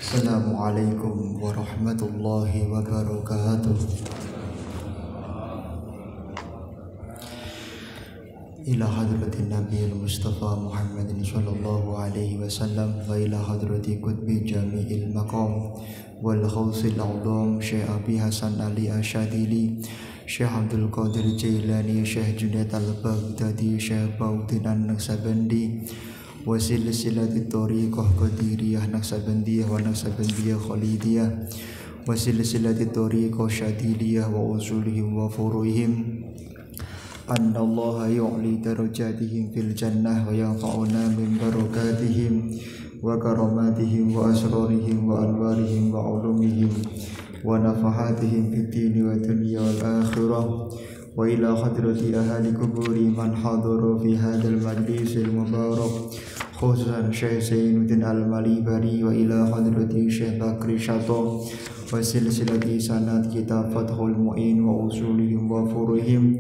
Assalamualaikum warahmatullahi wabarakatuh. Ila hadratin Nabi Mustafa Muhammadin sallallahu alaihi wasallam wa ila hadrati qutbi jami'il maqam wal khawsil a'dham Syekh Abi Hasan Ali Asyadili, Syekh Abdul Qadir Jailani, Syekh Junaid Al-Baghdadi, Syekh Bauddin An-Naksabandi, wasil silati tariqah qadiriyah naksabandiyah wa naksabandiyah khalidiyah, wasil silati tariqah syadiliyah wa usulihim wa furuhim. Anna Allah yu'li darajatihim fil jannah wa yanfa'una min barakatihim wa karamatihim wa asrarihim wa anwarihim wa ulumihim wa nafahatihim fid dini wa dunya wal akhirah. Wa ila hadrati ahli kuburi man hadara fi hadzal majlisil mubarak, khususan Syekh Zainuddin Al-Malibari, wa ila hadrati Syekh Bakri Syato wa silsilati sanad kitab Fathul Mu'in wa usulihim wa furuhim.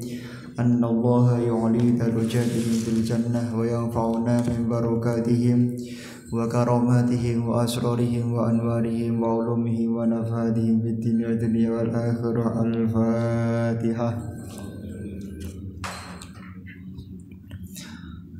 Anna Allah yu'li darajatihim fil jannah wa yanfa'una min barakatihim wa karamatihim wa asrarihim wa anwarihim wa ulumihim wa nafahatihim fid dunya wal akhirah. Al-Fatihah.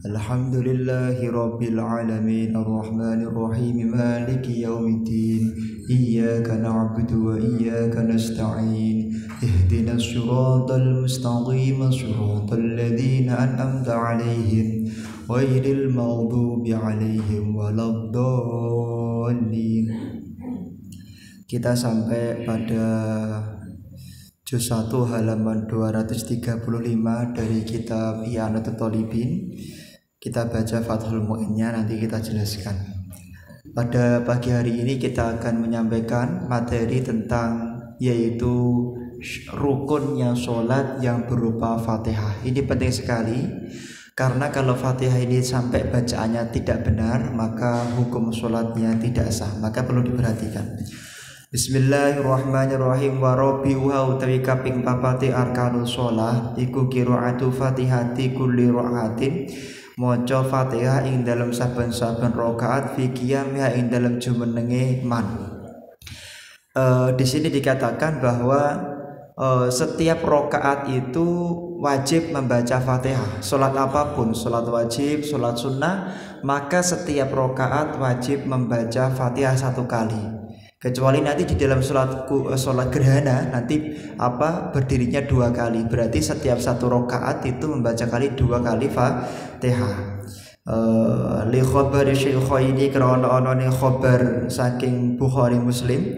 Alhamdulillahi rabbil alamin arrahmanir rahim maliki yaumiddin iyyaka na'budu wa iyyaka nasta'in ihdinas siratal mustaqim siratal ladzina an'amta 'alaihim ghairil maghdubi 'alaihim waladdallin. Kita sampai pada juz 1 halaman 235 dari kitab I'anatut Thalibin. Kita baca Fathul Mu'innya, nanti kita jelaskan. Pada pagi hari ini kita akan menyampaikan materi tentang yaitu rukunnya sholat yang berupa Fatihah. Ini penting sekali karena kalau Fatihah ini sampai bacaannya tidak benar, maka hukum sholatnya tidak sah, maka perlu diperhatikan. Bismillahirrahmanirrahim. Wa rabi'uha utawi kaping papati arkanul sholat iku qiraatu Fatihati kulli rakaatin, maca Fatihah ing dalam saben-saben rakaat fi qiyamiha ing dalam jumenenge man. Di sini dikatakan bahwa setiap rakaat itu wajib membaca Fatihah. Salat apapun, salat wajib, salat sunnah, maka setiap rakaat wajib membaca Fatihah satu kali. Kecuali nanti di dalam salat gerhana nanti berdirinya dua kali, berarti setiap satu rakaat itu membaca dua kali Fatihah. Li khabari syaikhaini krana anane khabar saking Bukhari Muslim,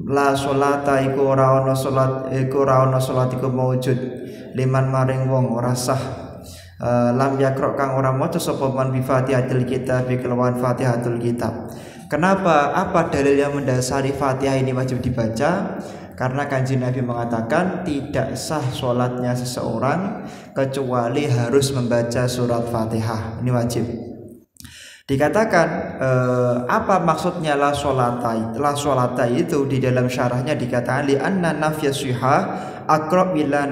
la sholata iku ora ana salat iku maujud liman maring wong ora sah lam yakra kang ora maca sapa man bi Fatihatul Kitab kelawan Fatihatul Kitab. Kenapa? Apa dalil yang mendasari Fatihah ini wajib dibaca? Karena Kanjeng Nabi mengatakan tidak sah sholatnya seseorang kecuali harus membaca surat Fatihah. Ini wajib. Dikatakan apa maksudnya la sholata itu di dalam syarahnya dikatakan li anna nafya sihah aqrab ila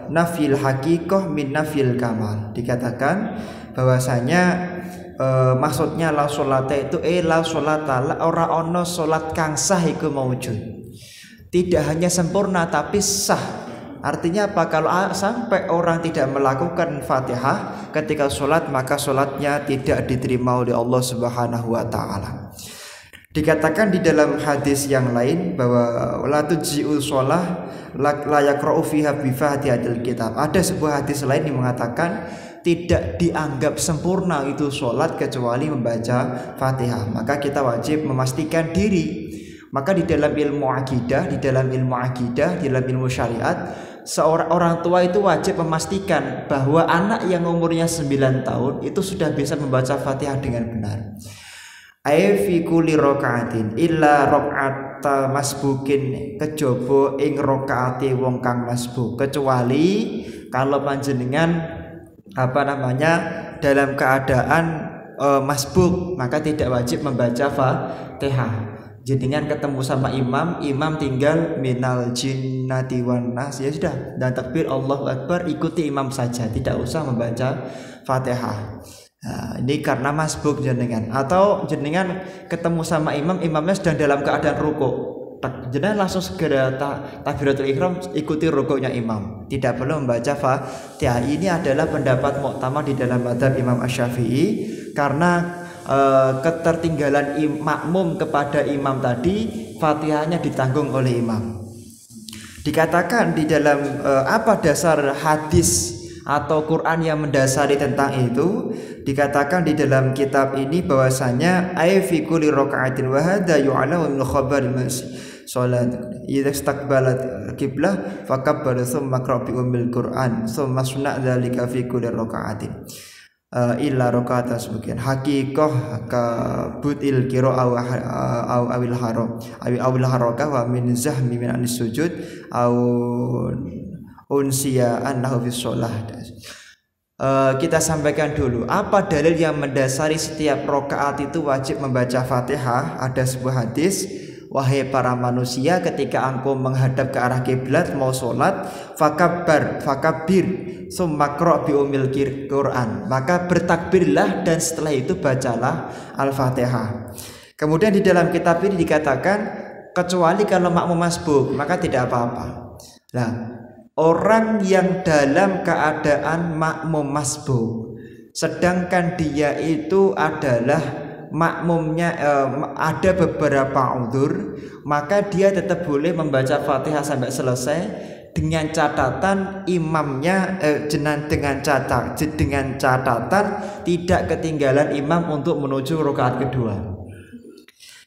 nafil haqiqah min nafil kamal. Dikatakan bahwasanya maksudnya la sholata itu la sholata ora ono sholat kang sah iku maujud. Tidak hanya sempurna tapi sah. Artinya apa? Kalau sampai orang tidak melakukan Fatihah ketika sholat, maka sholatnya tidak diterima oleh Allah Subhanahu wa ta'ala. Dikatakan di dalam hadis yang lain bahwa la tujzi'u sholah la yaqra'u fiha bi Fatihatil Kitab. Ada sebuah hadis lain yang mengatakan tidak dianggap sempurna itu sholat kecuali membaca Fatihah. Maka kita wajib memastikan diri. Maka di dalam ilmu akidah, di dalam ilmu syariat, seorang orang tua itu wajib memastikan bahwa anak yang umurnya 9 tahun itu sudah bisa membaca Fatihah dengan benar. Fi kulli rakaatin illa rakaat masbukin, kejaba ing rakaate wong kang masbuk, kecuali kalau panjenengan dalam keadaan masbuk, maka tidak wajib membaca Fatihah. Jenengan ketemu sama imam tinggal minal jinnati wan nas, ya sudah, dan takbir Allahu Akbar, ikuti imam saja, tidak usah membaca Fatihah. Nah, ini karena masbuk jenengan, atau jenengan ketemu sama imam, imamnya sedang dalam keadaan rukuk, jenengan langsung segera takbiratul ihram, ikuti rukuknya imam, tidak perlu membaca Fatihah. Ini adalah pendapat muktamad di dalam madzhab Imam Asy-Syafi'i, karena ketertinggalan makmum kepada imam tadi, Fatihahnya ditanggung oleh imam. Dikatakan di dalam apa dasar hadis atau Quran yang mendasari tentang itu, dikatakan di dalam kitab ini bahwasanya ay fi kulli raka'atin wa hadza yu'lamu min khabar salat idza istaqbalat qiblah fakabbara tsumma qra bi ummil Qur'an tsumma sunna dzalika fi kulli raka'atin illa raka'atan sebagian haqiqah ka butil qira'ah au awil haram awil harakah wa min zahmi min anis sujud au unsiya annahu fi shalah. Kita sampaikan dulu apa dalil yang mendasari setiap rakaat itu wajib membaca Fatihah. Ada sebuah hadis, wahai para manusia, ketika engkau menghadap ke arah kiblat mau sholat, fakabbir summa qra' bi ummil Qur'an, maka bertakbirlah dan setelah itu bacalah Al-Fatihah. Kemudian di dalam kitab ini dikatakan kecuali kalau makmum masbuk maka tidak apa-apa. Nah, orang yang dalam keadaan makmum masbuk, sedangkan dia itu adalah makmumnya ada beberapa udzur, maka dia tetap boleh membaca Fatihah sampai selesai dengan catatan imamnya dengan catatan tidak ketinggalan imam untuk menuju rakaat kedua.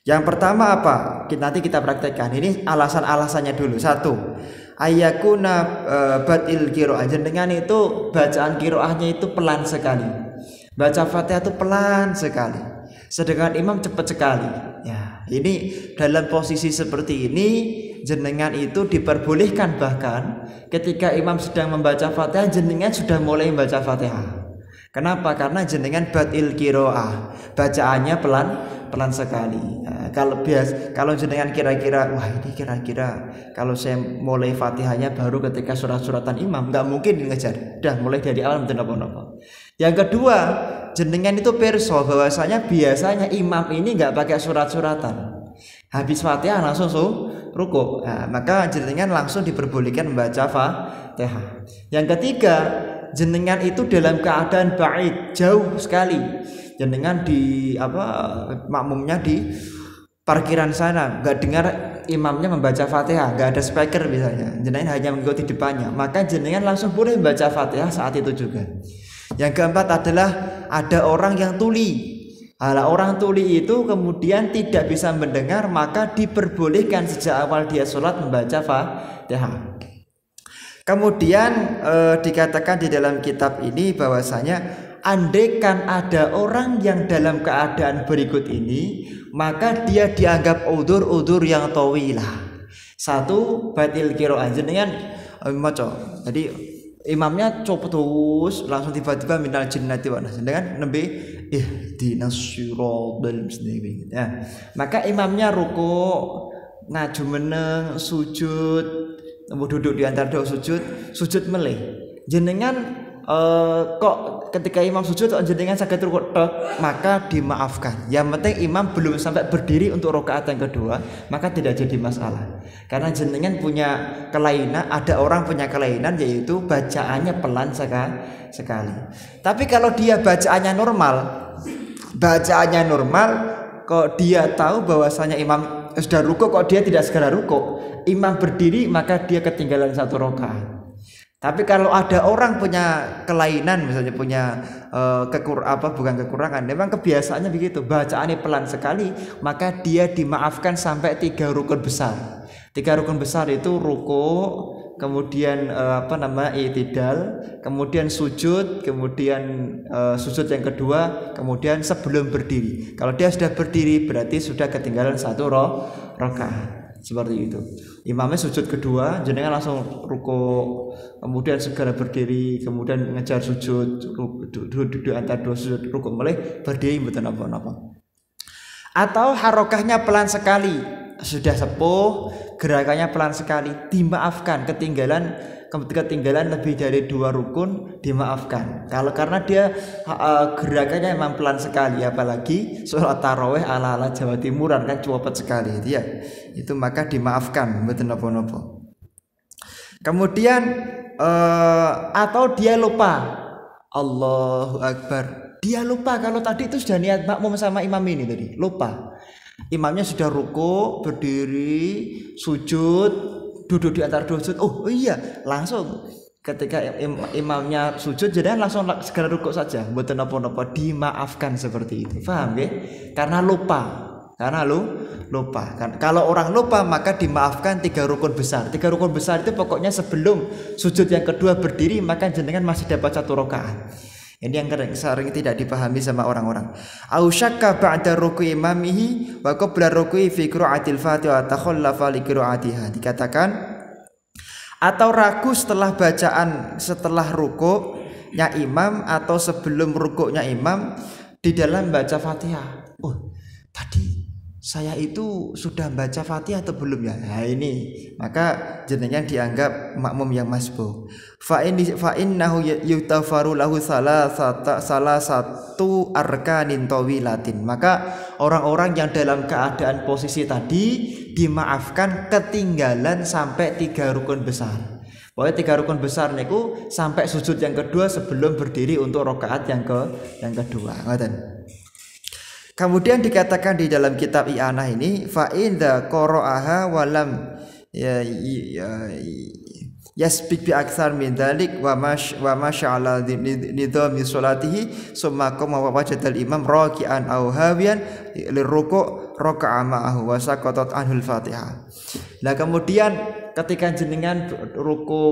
Yang pertama apa? Nanti kita praktekkan. Ini alasan-alasannya dulu. Satu, ayakuna batil qiraah, jenengan itu bacaan qiraahnya itu pelan sekali. Baca Fatihah itu pelan sekali. Sedangkan imam cepat sekali. Ya, ini dalam posisi seperti ini jenengan itu diperbolehkan, bahkan ketika imam sedang membaca Fatihah jenengan sudah mulai membaca Fatihah. Kenapa? Karena jenengan batil qiraah, bacaannya pelan sekali. Nah, kalau jenengan kira-kira, wah ini kira-kira kalau saya mulai Fatihahnya baru ketika surat-suratan imam, nggak mungkin ngejar. Udah mulai dari awal betul apa-apa. Yang kedua, jenengan itu perso bahwasanya biasanya imam ini nggak pakai surat-suratan. Habis Fatihah langsung rukuk. Nah, maka jenengan langsung diperbolehkan membaca Fatihah. Yang ketiga, jenengan itu dalam keadaan ba'id, jauh sekali. Jenengan di makmumnya di parkiran sana, nggak dengar imamnya membaca Fatihah, nggak ada speaker misalnya, jenengan hanya mengikuti depannya, maka jenengan langsung boleh membaca Fatihah saat itu juga. Yang keempat adalah ada orang yang tuli. Orang tuli itu kemudian tidak bisa mendengar, maka diperbolehkan sejak awal dia sholat membaca Fatihah. Kemudian dikatakan di dalam kitab ini bahwasanya andaikan ada orang yang dalam keadaan berikut ini, maka dia dianggap udzur yang tawilah. Satu, batil qiraah, jenengan maca. Jadi imamnya terus langsung tiba-tiba minal jinnati wa nas, dengan nembe ihdinas siratal mustaqim. Ya. Maka imamnya rukuk, ngaju meneng, sujud, duduk di antara dua sujud meleh. Jenengan kok ketika imam sujud jenengan sakit rukuk maka dimaafkan. Yang penting imam belum sampai berdiri untuk rakaat yang kedua, maka tidak jadi masalah. Karena jenengan punya kelainan, ada orang punya kelainan yaitu bacaannya pelan sekali. Tapi kalau dia bacaannya normal, kok dia tahu bahwasanya imam sudah rukuk kok dia tidak segera rukuk, imam berdiri maka dia ketinggalan satu rakaat. Tapi kalau ada orang punya kelainan, misalnya punya bukan kekurangan, memang kebiasaannya begitu, bacaannya pelan sekali, maka dia dimaafkan sampai 3 rukun besar. 3 rukun besar itu rukuk, kemudian i'tidal, kemudian sujud, kemudian sujud yang kedua, kemudian sebelum berdiri. Kalau dia sudah berdiri berarti sudah ketinggalan satu rakaat. Seperti itu. Imamnya sujud kedua, jenengan langsung rukuk, kemudian segera berdiri, kemudian ngejar sujud, duduk antara dua sujud, rukuk mulai berdiri betul apa-apa. Atau harokahnya pelan sekali, sudah sepuh, gerakannya pelan sekali, dimaafkan ketinggalan ketinggalan lebih dari 2 rukun dimaafkan. Kalau karena dia gerakannya memang pelan sekali, apalagi sholat taraweh ala-ala Jawa Timuran kan cepet sekali itu ya. Itu maka dimaafkan mboten napa-napa. Kemudian atau dia lupa. Allahu Akbar. Dia lupa kalau tadi itu sudah niat makmum sama imam ini tadi, lupa. Imamnya sudah ruku, berdiri, sujud, duduk di antara dua sujud. Oh iya, langsung ketika imamnya sujud jadi langsung segera ruku saja. Mboten napa-napa, dimaafkan seperti itu. Paham ya? Karena lupa. Lupa kan. Kalau orang lupa maka dimaafkan 3 rukun besar. 3 rukun besar itu pokoknya sebelum sujud yang kedua berdiri maka jenengan masih dapat 1 rakaat. Ini yang sering tidak dipahami sama orang-orang. Au syakka ba'da ruku'i imamihi wa qabla ruku'i fi qira'atil Fatihah takhallafa li qira'atiha. Dikatakan atau ragu setelah rukuknya imam atau sebelum rukuknya imam di dalam baca Fatihah. Oh, tadi saya itu sudah baca Fatihah atau belum ya? Nah ini maka jenengan dianggap makmum yang masbuk. Fa innahu yutafaru lahu salah satu arkanin tawilatin. Maka orang-orang yang dalam keadaan posisi tadi dimaafkan ketinggalan sampai 3 rukun besar. Pokoknya 3 rukun besar niku sampai sujud yang kedua sebelum berdiri untuk rakaat yang kedua. Ngoten. Kemudian dikatakan di dalam kitab I'anah ini fa inda qara'aha walam yasbik bi aktsar min dzalik wa masya'ala nidami salatihi summa qama wa wajadal imam raki'an aw hawiyan liruku' raka'a ma'ahu wa saqatat anhul Fatihah. Nah kemudian ketika jenengan ruku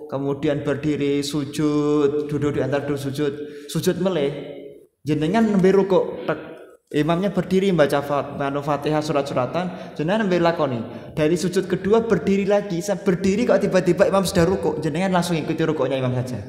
kemudian berdiri sujud duduk di antara dua sujud meleh jenengan nembe ruku imamnya berdiri membaca Fatihah surat-suratan, jenengan ambil lakoni. Dari sujud kedua berdiri lagi, berdiri kok tiba-tiba imam sudah rukuk, jenengan langsung ikuti rukuknya imam saja.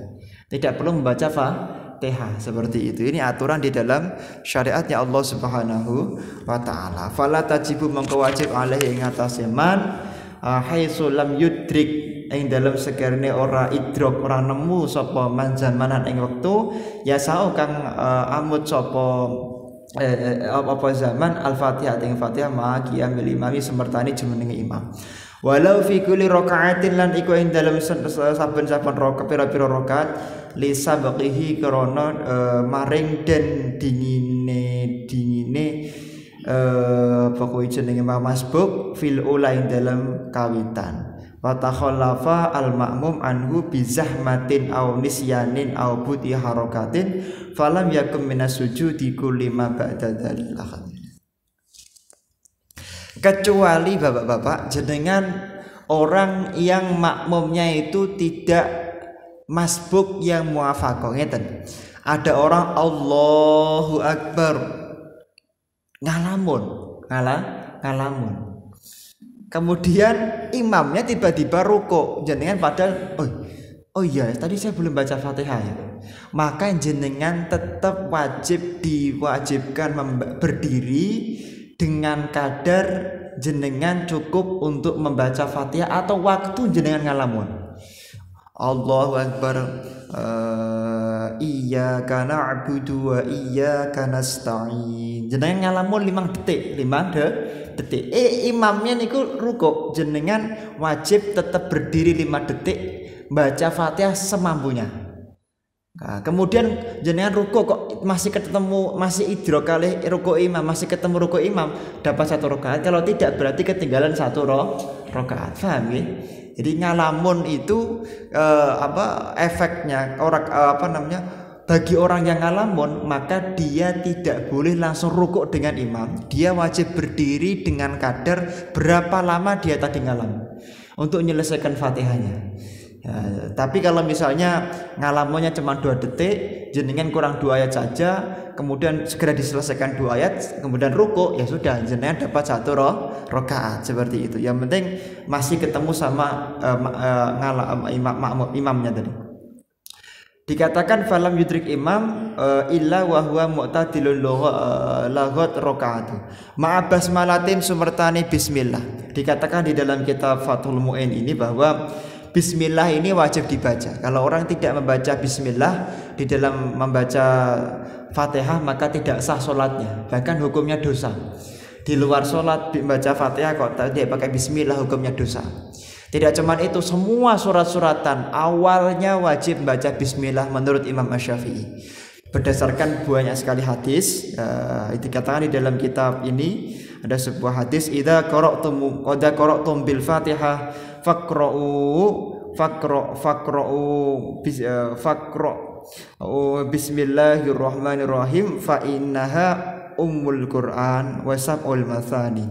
Tidak perlu membaca Fatihah seperti itu. Ini aturan di dalam syariatnya Allah Subhanahu wa taala. Fala tajibu mangko wajib alaihi ing atase man haitsu lam yudrik ing dalam sekarne ora idrok ora nemu sapa man zamanan ing wektu ya sao kang amut sapa apa zaman al-Fatihah ing Fatihah ma qiyamul imami semertani jumenenge imam. Walau fi kulli raka'atin lan iku ing dalam saben-saben rakaat pira-pira rakaat li sabaqihi krana maring den dingine pokoke jenenge masbuk fil ula ing dalam kawitan. Wa takhallafa al-ma'mum anhu bi zahmatin aw nisyanin aw buti harakatin falam yakum minas sujudi kulli ma ba'da dzalika. Kecuali bapak-bapak jenengan orang yang makmumnya itu tidak masbuk yang muafaqah ngeten. Ada orang Allahu Akbar ngalamun. Kemudian imamnya tiba-tiba ruku, jenengan padahal oh iya tadi saya belum baca Fatihah ya. Maka jenengan tetap diwajibkan berdiri dengan kadar jenengan cukup untuk membaca Fatihah atau waktu jenengan ngalamun. Allahu Akbar iyyaka na'budu wa iyyaka nasta'in. Jenengan ngalamun 5 detik. Imamnya niku rukuk, jenengan wajib tetap berdiri 5 detik baca Fatihah semampunya. Nah, kemudian jenengan rukuk kok masih idrok kali rukuk imam, masih ketemu rukuk imam dapat 1 rakaat. Kalau tidak berarti ketinggalan 1 rakaat. Paham ya? Jadi ngalamun itu efeknya bagi orang yang ngalamun maka dia tidak boleh langsung rukuk dengan imam. Dia wajib berdiri dengan kadar berapa lama dia tadi ngalamun untuk menyelesaikan Fatihahnya. Ya, tapi kalau misalnya ngalamunnya cuma 2 detik, jenengan kurang 2 ayat saja, kemudian segera diselesaikan 2 ayat, kemudian rukuk, ya sudah, jenengan dapat 1 rakaat seperti itu. Yang penting masih ketemu sama imamnya tadi. Dikatakan falam yudrik imam illa wa huwa mu'tadilul laghat rakaatu ma'a basmalatin sumertani bismillah. Dikatakan di dalam kitab Fathul Mu'in ini bahwa bismillah ini wajib dibaca. Kalau orang tidak membaca bismillah di dalam membaca Fatihah maka tidak sah sholatnya, bahkan hukumnya dosa. Di luar sholat membaca Fatihah kok tidak pakai bismillah, hukumnya dosa. Tidak cuma itu, semua surat-suratan awalnya wajib membaca bismillah menurut Imam Asy-Syafi'i. Berdasarkan banyak sekali hadis, dikatakan di dalam kitab ini ada sebuah hadis, idza qara'tum bil Fatihah faqra'u bismillahirrahmanirrahim fa innaha ummul Quran wa sab'ul mathani.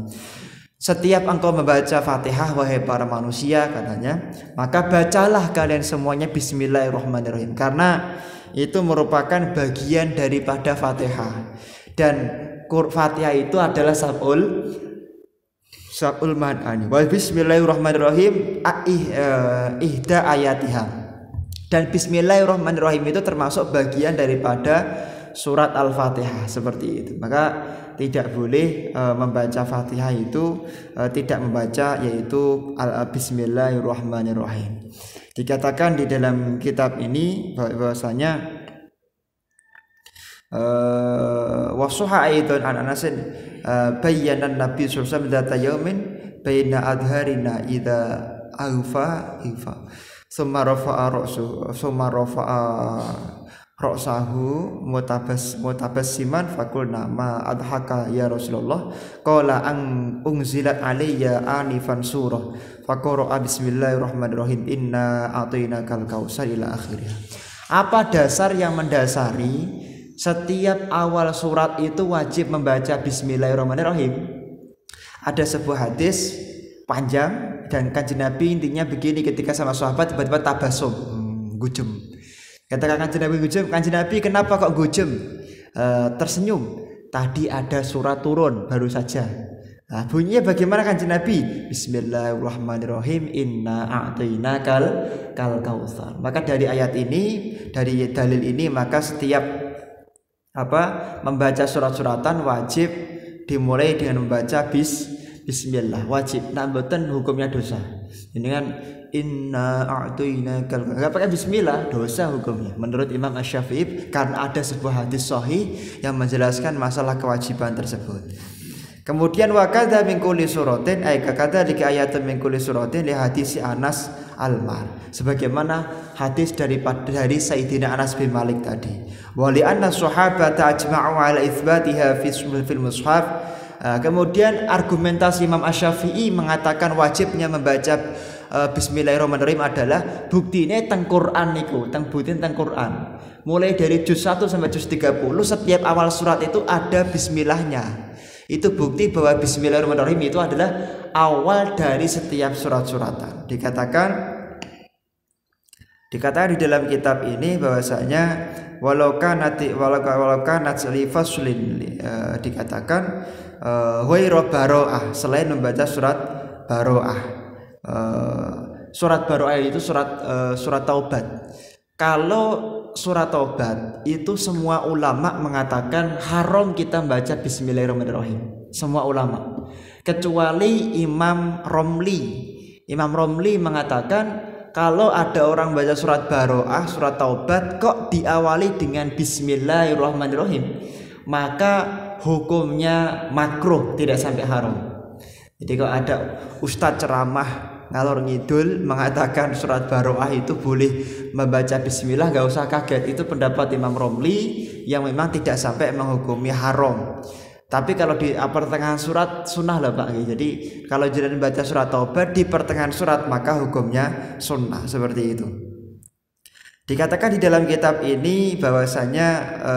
Setiap engkau membaca Fatihah wahai para manusia, katanya, maka bacalah kalian semuanya bismillahirrahmanirrahim, karena itu merupakan bagian daripada Fatihah. Dan Fatihah itu adalah sab'ul mathani. Wa bismillahirrahmanirrahim ihda ayatiha. Dan bismillahirrahmanirrahim itu termasuk bagian daripada surat Al-Fatihah, seperti itu. Maka tidak boleh membaca Fatihah itu tidak membaca yaitu bismillahirrahmanirrahim. Dikatakan di dalam kitab ini bahwasanya wasuha aidan an Anasin bayyana Nabi sallallahu alaihi wasallam dzata yaumin baina adharina idza aufa summa rafa'a ra'sahu mutabassiman faqulna ma adhaka ya Rasulullah qala unzilat alayya anifan surah faqara bismillahirrahmanirrahim inna a'tainakal kautsar ila akhirih. Apa dasar yang mendasari setiap awal surat itu wajib membaca bismillahirrahmanirrahim? Ada sebuah hadis panjang dan Kanjeng Nabi intinya begini, ketika sama sahabat tiba-tiba tabasum, gujem. Katakan Kanjeng Nabi, kenapa kok gujem? Tersenyum. Tadi ada surat turun baru saja. Nah, bunyinya bagaimana Kanjeng Nabi? Bismillahirrahmanirrahim inna a'tainakal kautsar. Maka dari ayat ini, dari dalil ini, maka setiap membaca surat-suratan wajib dimulai dengan membaca bismillah, wajib. Nah, mboten hukumnya dosa. Ini kan inna a'tainakal, enggak pakai bismillah, dosa hukumnya menurut Imam Asy-Syafi'i, karena ada sebuah hadis sahih yang menjelaskan masalah kewajiban tersebut. Kemudian wa kadza min kulli suratin ay kadzalika ayatun min kulli suratin li hadis Anas al-Mar, sebagaimana hadis dari Sayyidina Anas bin Malik tadi. Wa li anna sahabata ajma'u ala itsbatiha fil mushaf. Kemudian argumentasi Imam Asy-Syafi'i mengatakan wajibnya membaca bismillahirrahmanirrahim adalah buktinya teng Quran niku, teng Quran. Mulai dari juz 1 sampai juz 30 setiap awal surat itu ada bismillahnya. Itu bukti bahwa bismillahirrahmanirrahim itu adalah awal dari setiap surat-suratan. Dikatakan di dalam kitab ini bahwasanya walau kanat li faslin, dikatakan ghairu baro'ah, selain membaca surat baro'ah. Surat baro'ah itu surat taubat. Kalau surat taubat itu semua ulama mengatakan haram kita membaca bismillahirrahmanirrahim, semua ulama kecuali Imam Romli mengatakan kalau ada orang baca surat baro'ah, surat taubat kok diawali dengan bismillahirrahmanirrahim, maka hukumnya makruh, tidak sampai haram. Jadi kalau ada ustadz ceramah ngalor ngidul mengatakan surat baro'ah itu boleh membaca bismillah, gak usah kaget. Itu pendapat Imam Romli yang memang tidak sampai menghukumi haram. Tapi kalau di pertengahan surat sunnah lah Pak. Jadi kalau jangan baca surat taubat di pertengahan surat maka hukumnya sunnah, seperti itu. Dikatakan di dalam kitab ini bahwasanya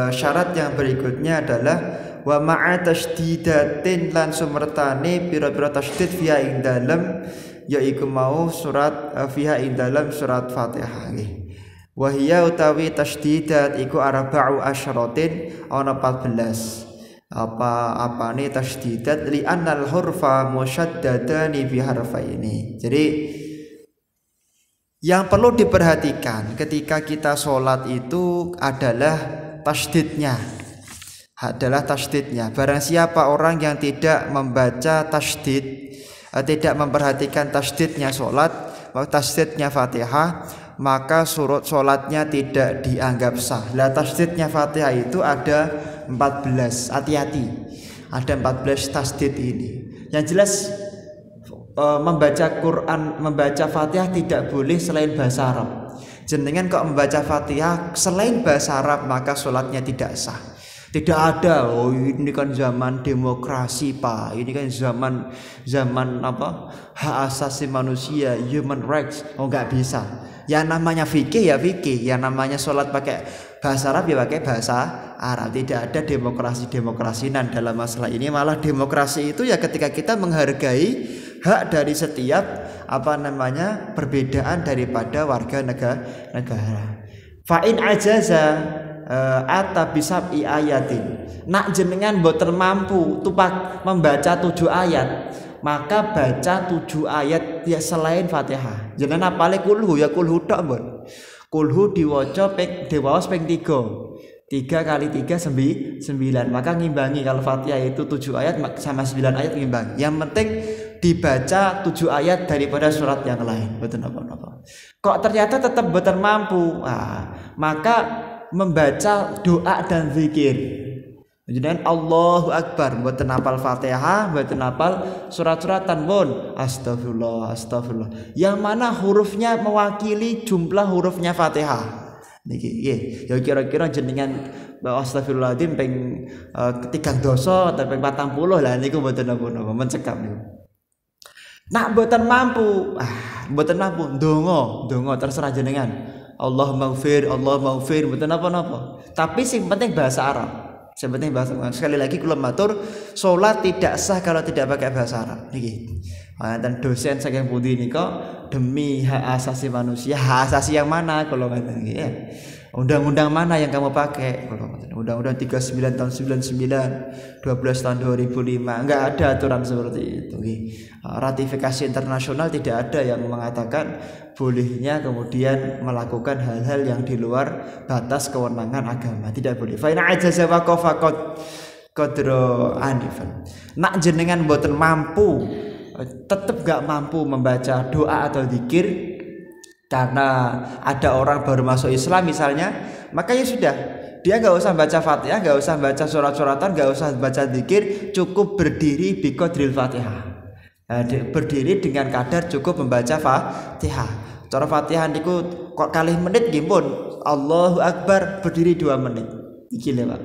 syarat yang berikutnya adalah wa ma'a tasdidatin lan sumertane pira-pira tasdid fiha ing dalem, yaiku mau surat fiha ing dalam surat Fatihah nggih. Wa hiya utawi tasdidat iku arba'u asyratin ana 14. Apane tasdidat li annal hurfa musyaddadani bi harfaini. Jadi yang perlu diperhatikan ketika kita sholat itu adalah tasdidnya. Barang siapa orang yang tidak membaca tasdid, tidak memperhatikan tasdidnya sholat, tasdidnya Fatihah, maka sholatnya tidak dianggap sah. Lah tasdidnya Fatihah itu ada 14. Hati-hati, ada 14 tasdid ini. Yang jelas membaca Quran, membaca Fatihah tidak boleh selain bahasa Arab. Jenengan kok membaca Fatihah selain bahasa Arab, maka sholatnya tidak sah. Tidak ada, oh ini kan zaman demokrasi Pak, ini kan zaman apa, hak asasi manusia, human rights. Oh nggak bisa. Yang namanya fikih ya fikih, yang namanya sholat pakai bahasa Arab ya pakai bahasa Arab. Tidak ada demokrasi-demokrasinan dalam masalah ini. Malah demokrasi itu ya ketika kita menghargai hak dari setiap perbedaan daripada warga negara. Fa'in ajaza ata bisab'i ayatin. Nak jenengan boten mampu tupak membaca 7 ayat, maka baca 7 ayat ya selain Fatihah. Jenengan apale kulhu ya kulhu tok mbon. Kulhu diwaca diwaos ping 3. 3 kali 3 9. Maka ngimbangi, kalau Fatihah itu 7 ayat sama 9 ayat ngimbangi. Yang penting dibaca 7 ayat daripada surat yang lain. Betul apa-apa. Kok ternyata tetap boten mampu, maka membaca doa dan zikir. Jadi Allahu Akbar, mboten hafal Fatihah, mboten hafal surat-suratan pun astagfirullah. Yang mana hurufnya mewakili jumlah hurufnya Fatihah. Niki nggih, ya kira-kira jenengan astagfirullahaladzim ping 3 dosa atau ping 40 lah niku mboten napa-napa mencekap niku. Nak mboten mampu, ndonga terserah jenengan. Allahumma ighfir mboten napa-napa. Tapi sing penting bahasa Arab. Sekali lagi kula matur, salat tidak sah kalau tidak pakai bahasa Arab. Niki. Dan dosen saking pundi nika demi hak asasi manusia. Hak asasi yang mana kalau ngaten nggih ya. Undang-undang mana yang kamu pakai? Undang-undang 39 tahun 99, 12 tahun 2005. Enggak ada aturan seperti itu. Ratifikasi internasional tidak ada yang mengatakan bolehnya kemudian melakukan hal-hal yang di luar batas kewenangan agama. Tidak boleh. Fa in ajaza wa qafaqat qadra anifan. Nak jenengan mboten mampu, tetap gak mampu membaca doa atau zikir karena ada orang baru masuk Islam misalnya, maka ya sudah, dia gak usah baca Fatihah, gak usah baca surat-suratan, gak usah baca zikir, cukup berdiri biqadril Fatihah. Berdiri dengan kadar cukup membaca Fatihah. Cara Fatihah niku kok kalih menit nggih pun, Allahu Akbar berdiri 2 menit. Iki lho Pak.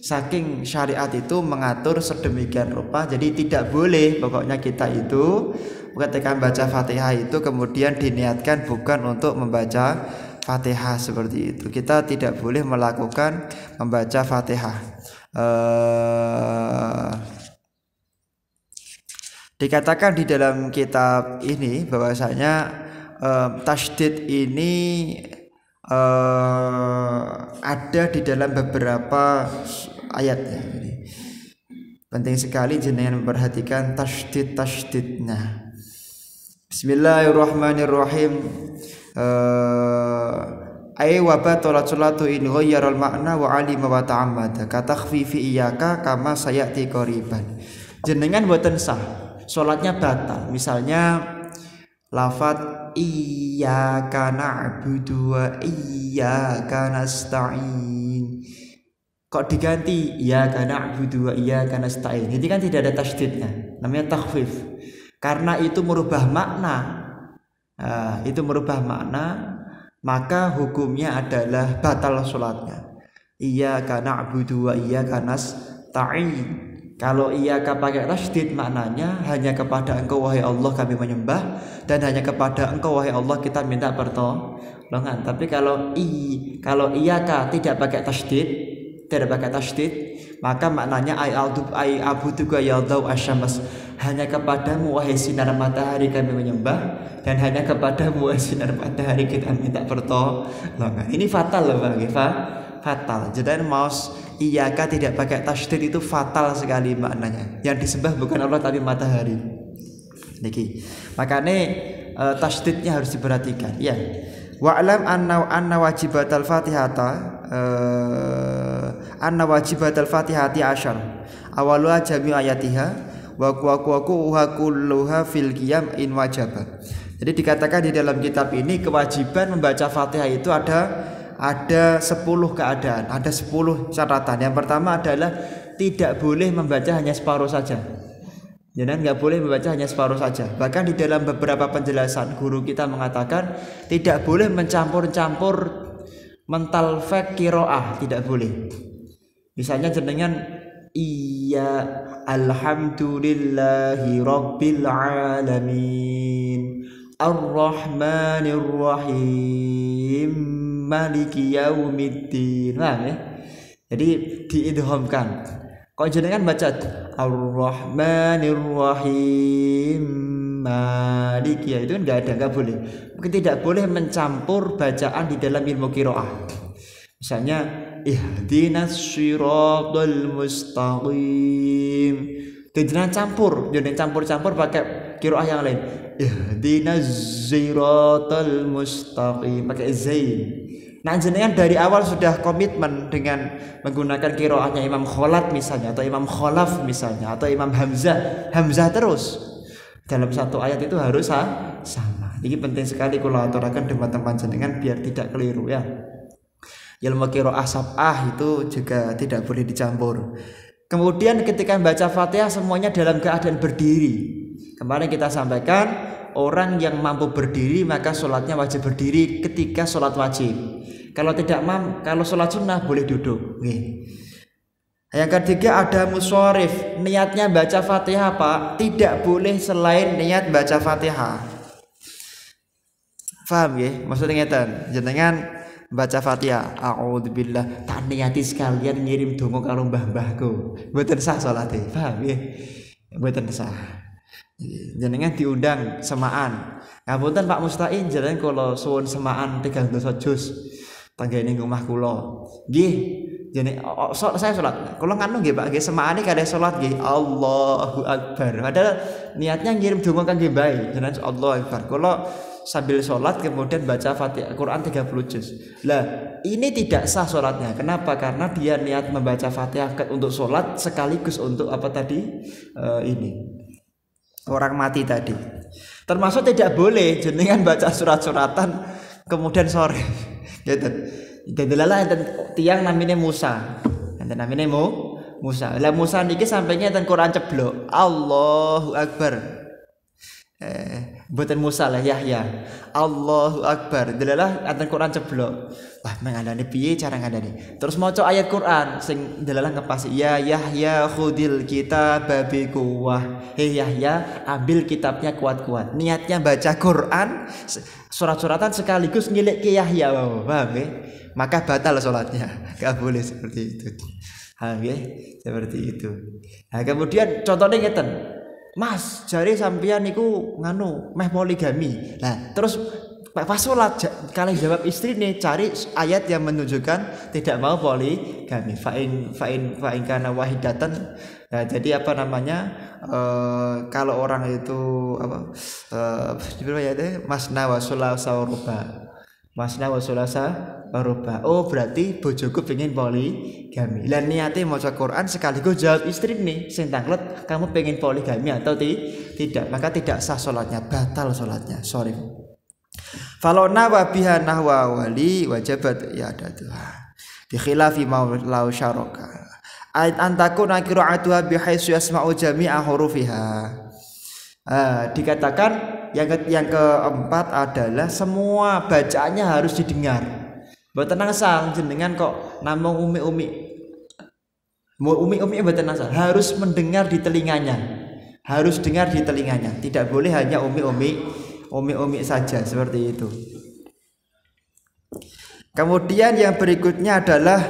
Saking syariat itu mengatur sedemikian rupa, jadi tidak boleh pokoknya kita itu ketika membaca Fatihah itu kemudian diniatkan bukan untuk membaca Fatihah seperti itu. Kita tidak boleh melakukan membaca Fatihah. Dikatakan di dalam kitab ini bahwasanya tasydid ini ada di dalam beberapa ayatnya. Penting sekali jenengan memperhatikan tasydidnya. Bismillahirrahmanirrahim. Ay wa batalat salatu in ghayyara al-ma'na wa 'alima wa ta'ammada ka takhfifi iyyaka kama sayati qariban. Jenengan boten sah, salatnya batal. Misalnya lafaz iyyaka na'budu wa iyyaka nasta'in, kok diganti iyyaka na'budu wa iyyaka nasta'in. Ini kan tidak ada tasydidnya, namanya takhfif. Karena itu merubah makna. Maka hukumnya adalah batal salatnya. Iyyaka na'budu wa iyyaka nasta'in. Kalau iyyaka pakai tasydid maknanya hanya kepada Engkau wahai Allah kami menyembah, dan hanya kepada Engkau wahai Allah kita minta pertolongan. Tapi kalau iyyaka tidak pakai tasydid, maka maknanya ai abuduka ya daw asyams, hanya kepadamu wahai sinar matahari kami menyembah, dan hanya kepadamu wahai sinar matahari kita minta pertolongan. Ini fatal loh Pak, fatal. Jadi maus iyyaka tidak pakai tasydid itu fatal sekali maknanya. Yang disembah bukan Allah tapi matahari. Niki. Makanya tasydidnya harus diperhatikan. Ya. Wa'lam anna wajibatal Fatihati asyar. Awaluha jami'u ayatiha wa kulluha fil qiyam in wajaba. Jadi dikatakan di dalam kitab ini kewajiban membaca Fatihah itu ada 10 keadaan, ada 10 catatan. Yang pertama adalah tidak boleh membaca hanya separuh saja. Jadi nggak boleh membaca hanya separuh saja. Bahkan di dalam beberapa penjelasan guru kita mengatakan tidak boleh mencampur-campur mentalfek kiroah, tidak boleh. Misalnya jenengan iya alhamdulillahi rabbil alamin ar-rahmanir rahim maliki yaumiddin. Nah, ya. Jadi diidghamkan. Kok jenengan baca Ar-Rahmanir Rahim Maliki, ya itu enggak boleh. Mungkin tidak boleh mencampur bacaan di dalam ilmu qiraah. Misalnya ihdinas shiratal mustaqim. Jangan campur pakai qiraah yang lain. Ihdinas shiratal mustaqim pakai zain. Nah jenengan dari awal sudah komitmen dengan menggunakan qiraahnya Imam Khalaf misalnya, atau Imam Khalaf misalnya, atau Imam Hamzah terus dalam satu ayat itu harus sama. Ini penting sekali kalau aturakan teman-teman jenengan biar tidak keliru ya. Ilmu qiraah sab'ah itu juga tidak boleh dicampur. Kemudian ketika membaca Fatihah semuanya dalam keadaan berdiri. Kemarin kita sampaikan orang yang mampu berdiri maka sholatnya wajib berdiri ketika sholat wajib. Kalau tidak kalau sholat sunnah boleh duduk. Yang ketiga ada musharif. Niatnya baca Fatihah Pak, tidak boleh selain niat baca Fatihah. Paham ya? Maksudnya ngeten, jenengan baca Fatihah, a'udzubillah, tak niati sekalian ngirim donga karo mbah-mbahku. Mboten sah salate. Paham ya? Mboten sah. Jenengan diundang semaan. Ngapunten Pak Mustain, jenengan kalau suwun semaan 3 juz tanggane omah kula. Nggih, jenengan saya salat. Kula nganu nggih Pak, nggih semaane kadhe salat nggih. Allahu Akbar. Padahal niatnya ngirim donga kangge bae. Jenengan Allahu Akbar. Kula sambil sholat kemudian baca Fatihah Quran 30 juz. Lah, ini tidak sah sholatnya. Kenapa? Karena dia niat membaca Fatihah untuk sholat sekaligus untuk apa tadi? Ini orang mati tadi. Termasuk tidak boleh jenengan baca surat-suratan kemudian sore. Gitu. Delalah enten tiang namine Musa. Enten namine Musa. Lah Musa niki sampainya enten Quran ceblok. Allahu Akbar. Mboten Musa lah Yahya. Allahu Akbar. Delalah enten Quran ceblok. Wah, mengandani piye cara ngandani? Terus maca ayat Quran sing delalah ngepasi ya Yahya khudil kitab bi quwwah. Hei Yahya, ambil kitabnya kuat-kuat. Niatnya baca Quran surat-suratan sekaligus ngilik ke Yahya. Paham ya? Maka batal salatnya. Enggak boleh seperti itu. Paham ya? Seperti itu. Nah, kemudian contohnya ngeten. Mas, jari sampeyan niku nganu meh poligami. Nah, terus pas sholat kalian jawab istri nih cari ayat yang menunjukkan tidak mau poligami. Fa'in kana wahidatan. Nah, jadi apa namanya? Kalau orang itu apa? Masna wa sulasa ruba. Masna wa sulasa ruba. Oh, berarti bojoku pengen poligami. Lah niate maca Quran sekaligus jawab istri nih sing tanglet kamu pengen poligami atau tidak, maka tidak sah salatnya, batal salatnya. Sorry. Falau nawa biha nahwa wali wajabat ya adatuha. Bi khilafi ma law syaraka. Ayat antakuna qira'atuha bihaitsu yasma'u jami'a hurufiha. Dikatakan yang keempat adalah semua bacaannya harus didengar. Mboten asal jenengan kok namung umi-umi mboten asal, harus mendengar di telinganya. Harus dengar di telinganya. Tidak boleh hanya umi-umi saja seperti itu. Kemudian yang berikutnya adalah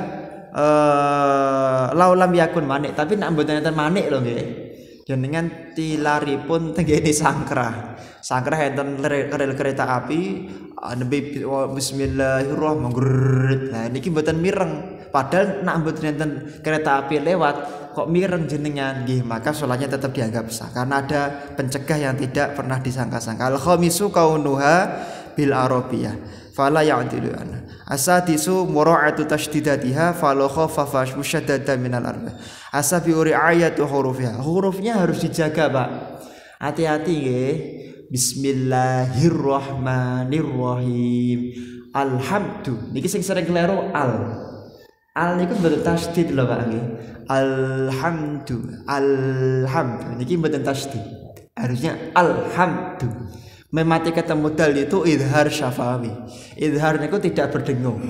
laulam yakun manik, tapi nak mboten enten manik lho nggih. Jenengan tilaripun tenggene sangkrah. Sangkrah enten rel kereta api, nabi bismillahirrahmanirrahim. Nah niki mboten mireng. Padahal nak mboten enten kereta api lewat kok mireng jenengan nggih, maka salatnya tetap dianggap sah karena ada pencegah yang tidak pernah disangka-sangka. Al-khamisu kaunuha bil arabiyah fala ya'dilu anha. Asadisu mura'atu tashdidatiha fala khaffafa musyaddada minal arba. Asabi ri'ayatu hurufiha. Hurufnya harus dijaga, Pak. Hati-hati nggih. Bismillahirrahmanirrahim. Alhamdu. Niki sing sering keliru al niku mboten tasdid lho Pak nggih. Alhamdu niki mboten tasdid. Harusnya alhamdu. Memati ketemu dal itu idhar syafawi. Idhar niku tidak berdengung.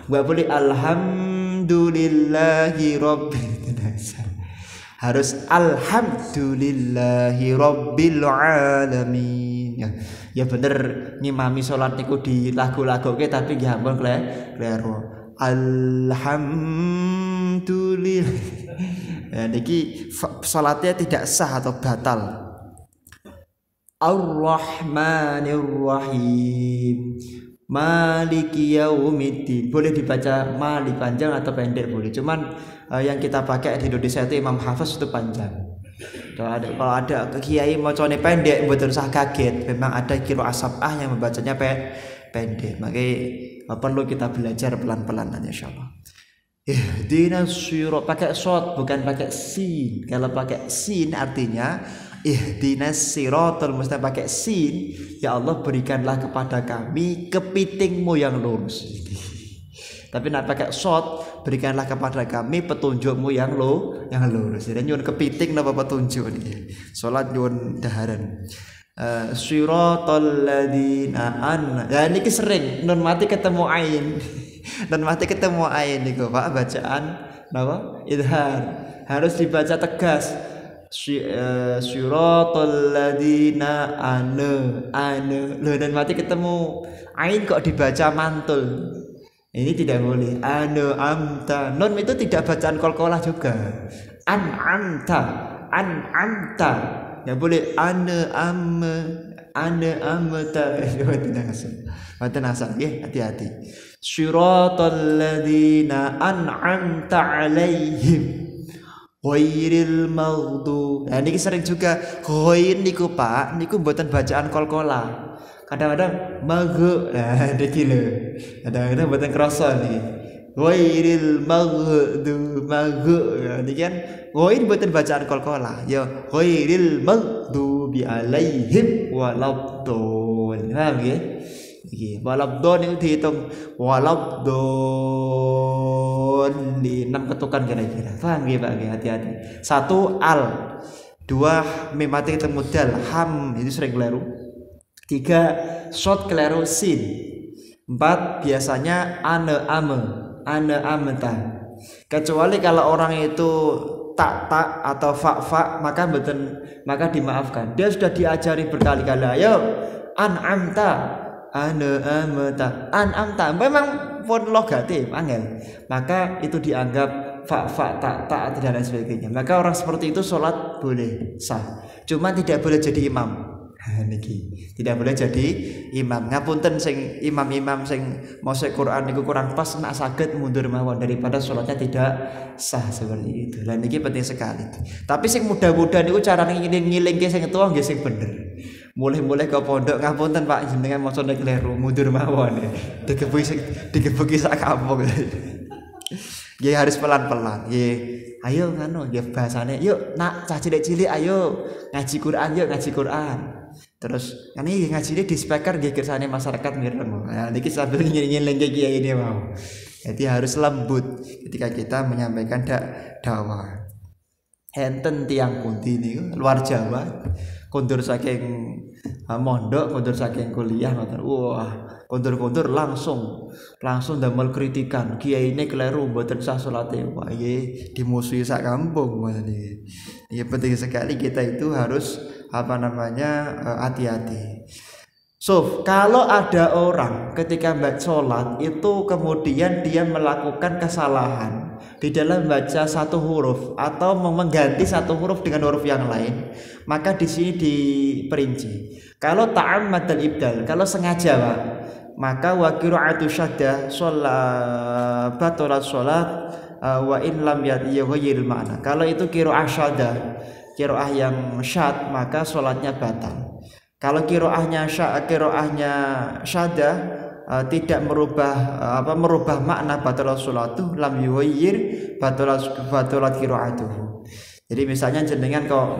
Enggak boleh alhamdulillahi rabbil harus alhamdulillahi rabbil alamin. Ya bener ngimami salat niku di lagu-laguke tapi nggih ampun kleru. Alhamdulillah. Ya niki salatnya tidak sah atau batal. Ar-Rahmanir-Rahim. Maliki yaumiddin. Boleh dibaca mali panjang atau pendek boleh. Cuman yang kita pakai di Indonesia itu Imam Hafiz itu panjang. Kalau ada kiai macane pendek mboten usah kaget. Memang ada qiraah sab'ah yang membacanya pendek. Makanya perlu kita belajar pelan-pelan insyaallah. Ihdinas shirat pakai shad bukan pakai sin. Kalau pakai sin artinya ihdinas siratal mustaqim pakai sin. Ya Allah berikanlah kepada kami kepitingmu yang lurus. Tapi nak pakai shad berikanlah kepada kami petunjukmu yang lurus. Jadi nyuwun kepiting napa petunjuk niki. Salat nyuwun daharan. Siratal ladzina ya niki sering nun mati ketemu ain. Nun mati ketemu ain niku Pak bacaan napa? Idhar. Harus dibaca tegas. Siratal ladzina lho nun mati ketemu ain kok dibaca mantul. Ini tidak boleh. Amta. Nun itu tidak bacaan qalqalah juga. An'amta. Ya boleh amta. Mboten asal nggih, hati-hati. Siratal ladzina an'amta 'alaihim ghairil maghdub. Nah niki sering juga ghair niku Pak, niku mboten bacaan qalqalah. Kadang-kadang maghrib. Nah niki lho. Kadang-kadang mboten krasa niki. Ghairil maghdub niki kan ghair mboten bacaan qalqalah. Ya ghairil maghdubi 'alaihim waladdallin. Paham nggih? Iki waladdallin niku dihitung waladdallin 6 ketukan kira-kira. Paham nggih Pak? Hati-hati. 1 al, 2 mim mati ketemu dal, ham itu sering keliru. 3 short keliru sin. 4 biasanya amta. Kecuali kalau orang itu tak atau fa maka dimaafkan. Dia sudah diajari berkali-kali. Ayo an'amta memang pun logatif angel, maka itu dianggap fa tak dan lain sebagainya. Maka orang seperti itu sholat boleh sah, cuma tidak boleh jadi imam. Niki tidak boleh jadi imam. Ngapunten sing imam-imam sing maca Quran niku kurang pas nak saged mundur mawon daripada sholatnya tidak sah seperti itu. Lah niki penting sekali. Tapi sing muda-muda niku carane ngilingke sing tuwa nggih sing bener. Mulai ke pondok ngapunten Pak jenengan maca nek kleru mundur mawon. Digebuki sak kampung. Nggih harus pelan-pelan. Nggih. Ayo ngono nggih bahasane. Yuk nak cah cilik-cilik ayo ngaji Quran yuk ngaji Quran. Terus kan iki ngajine di speaker nggih kersane masyarakat mireng. Nah niki sambil nyeling kiai ini mau. Jadi harus lembut ketika kita menyampaikan dakwah. Enten tiang pundi niku luar Jawa. Kondur saking mondok, kondur saking kuliah ngoten. Wah, kondur-kondur langsung damel kritikan. Kiai ini keliru mboten sah salate. Wah, nggih dimusuhi sak kampung ngoten iki. Ya penting sekali kita itu harus hati-hati. So, kalau ada orang ketika membaca sholat itu kemudian dia melakukan kesalahan di dalam membaca satu huruf atau mengganti satu huruf dengan huruf yang lain, maka di sini diperinci. Kalau ta'ammad dan ibdal, kalau sengaja Pak, maka wa qira'atu syaddah sholat batalat sholat wa in lam yaghayyir makna. Kalau itu qira'ah syaddah, qira'ah yang syad, maka sholatnya batal. Kalau qiraahnya syaddah tidak merubah makna batalat sholatu lam yughayyir batalat qiraatuhu. Jadi misalnya jenengan kok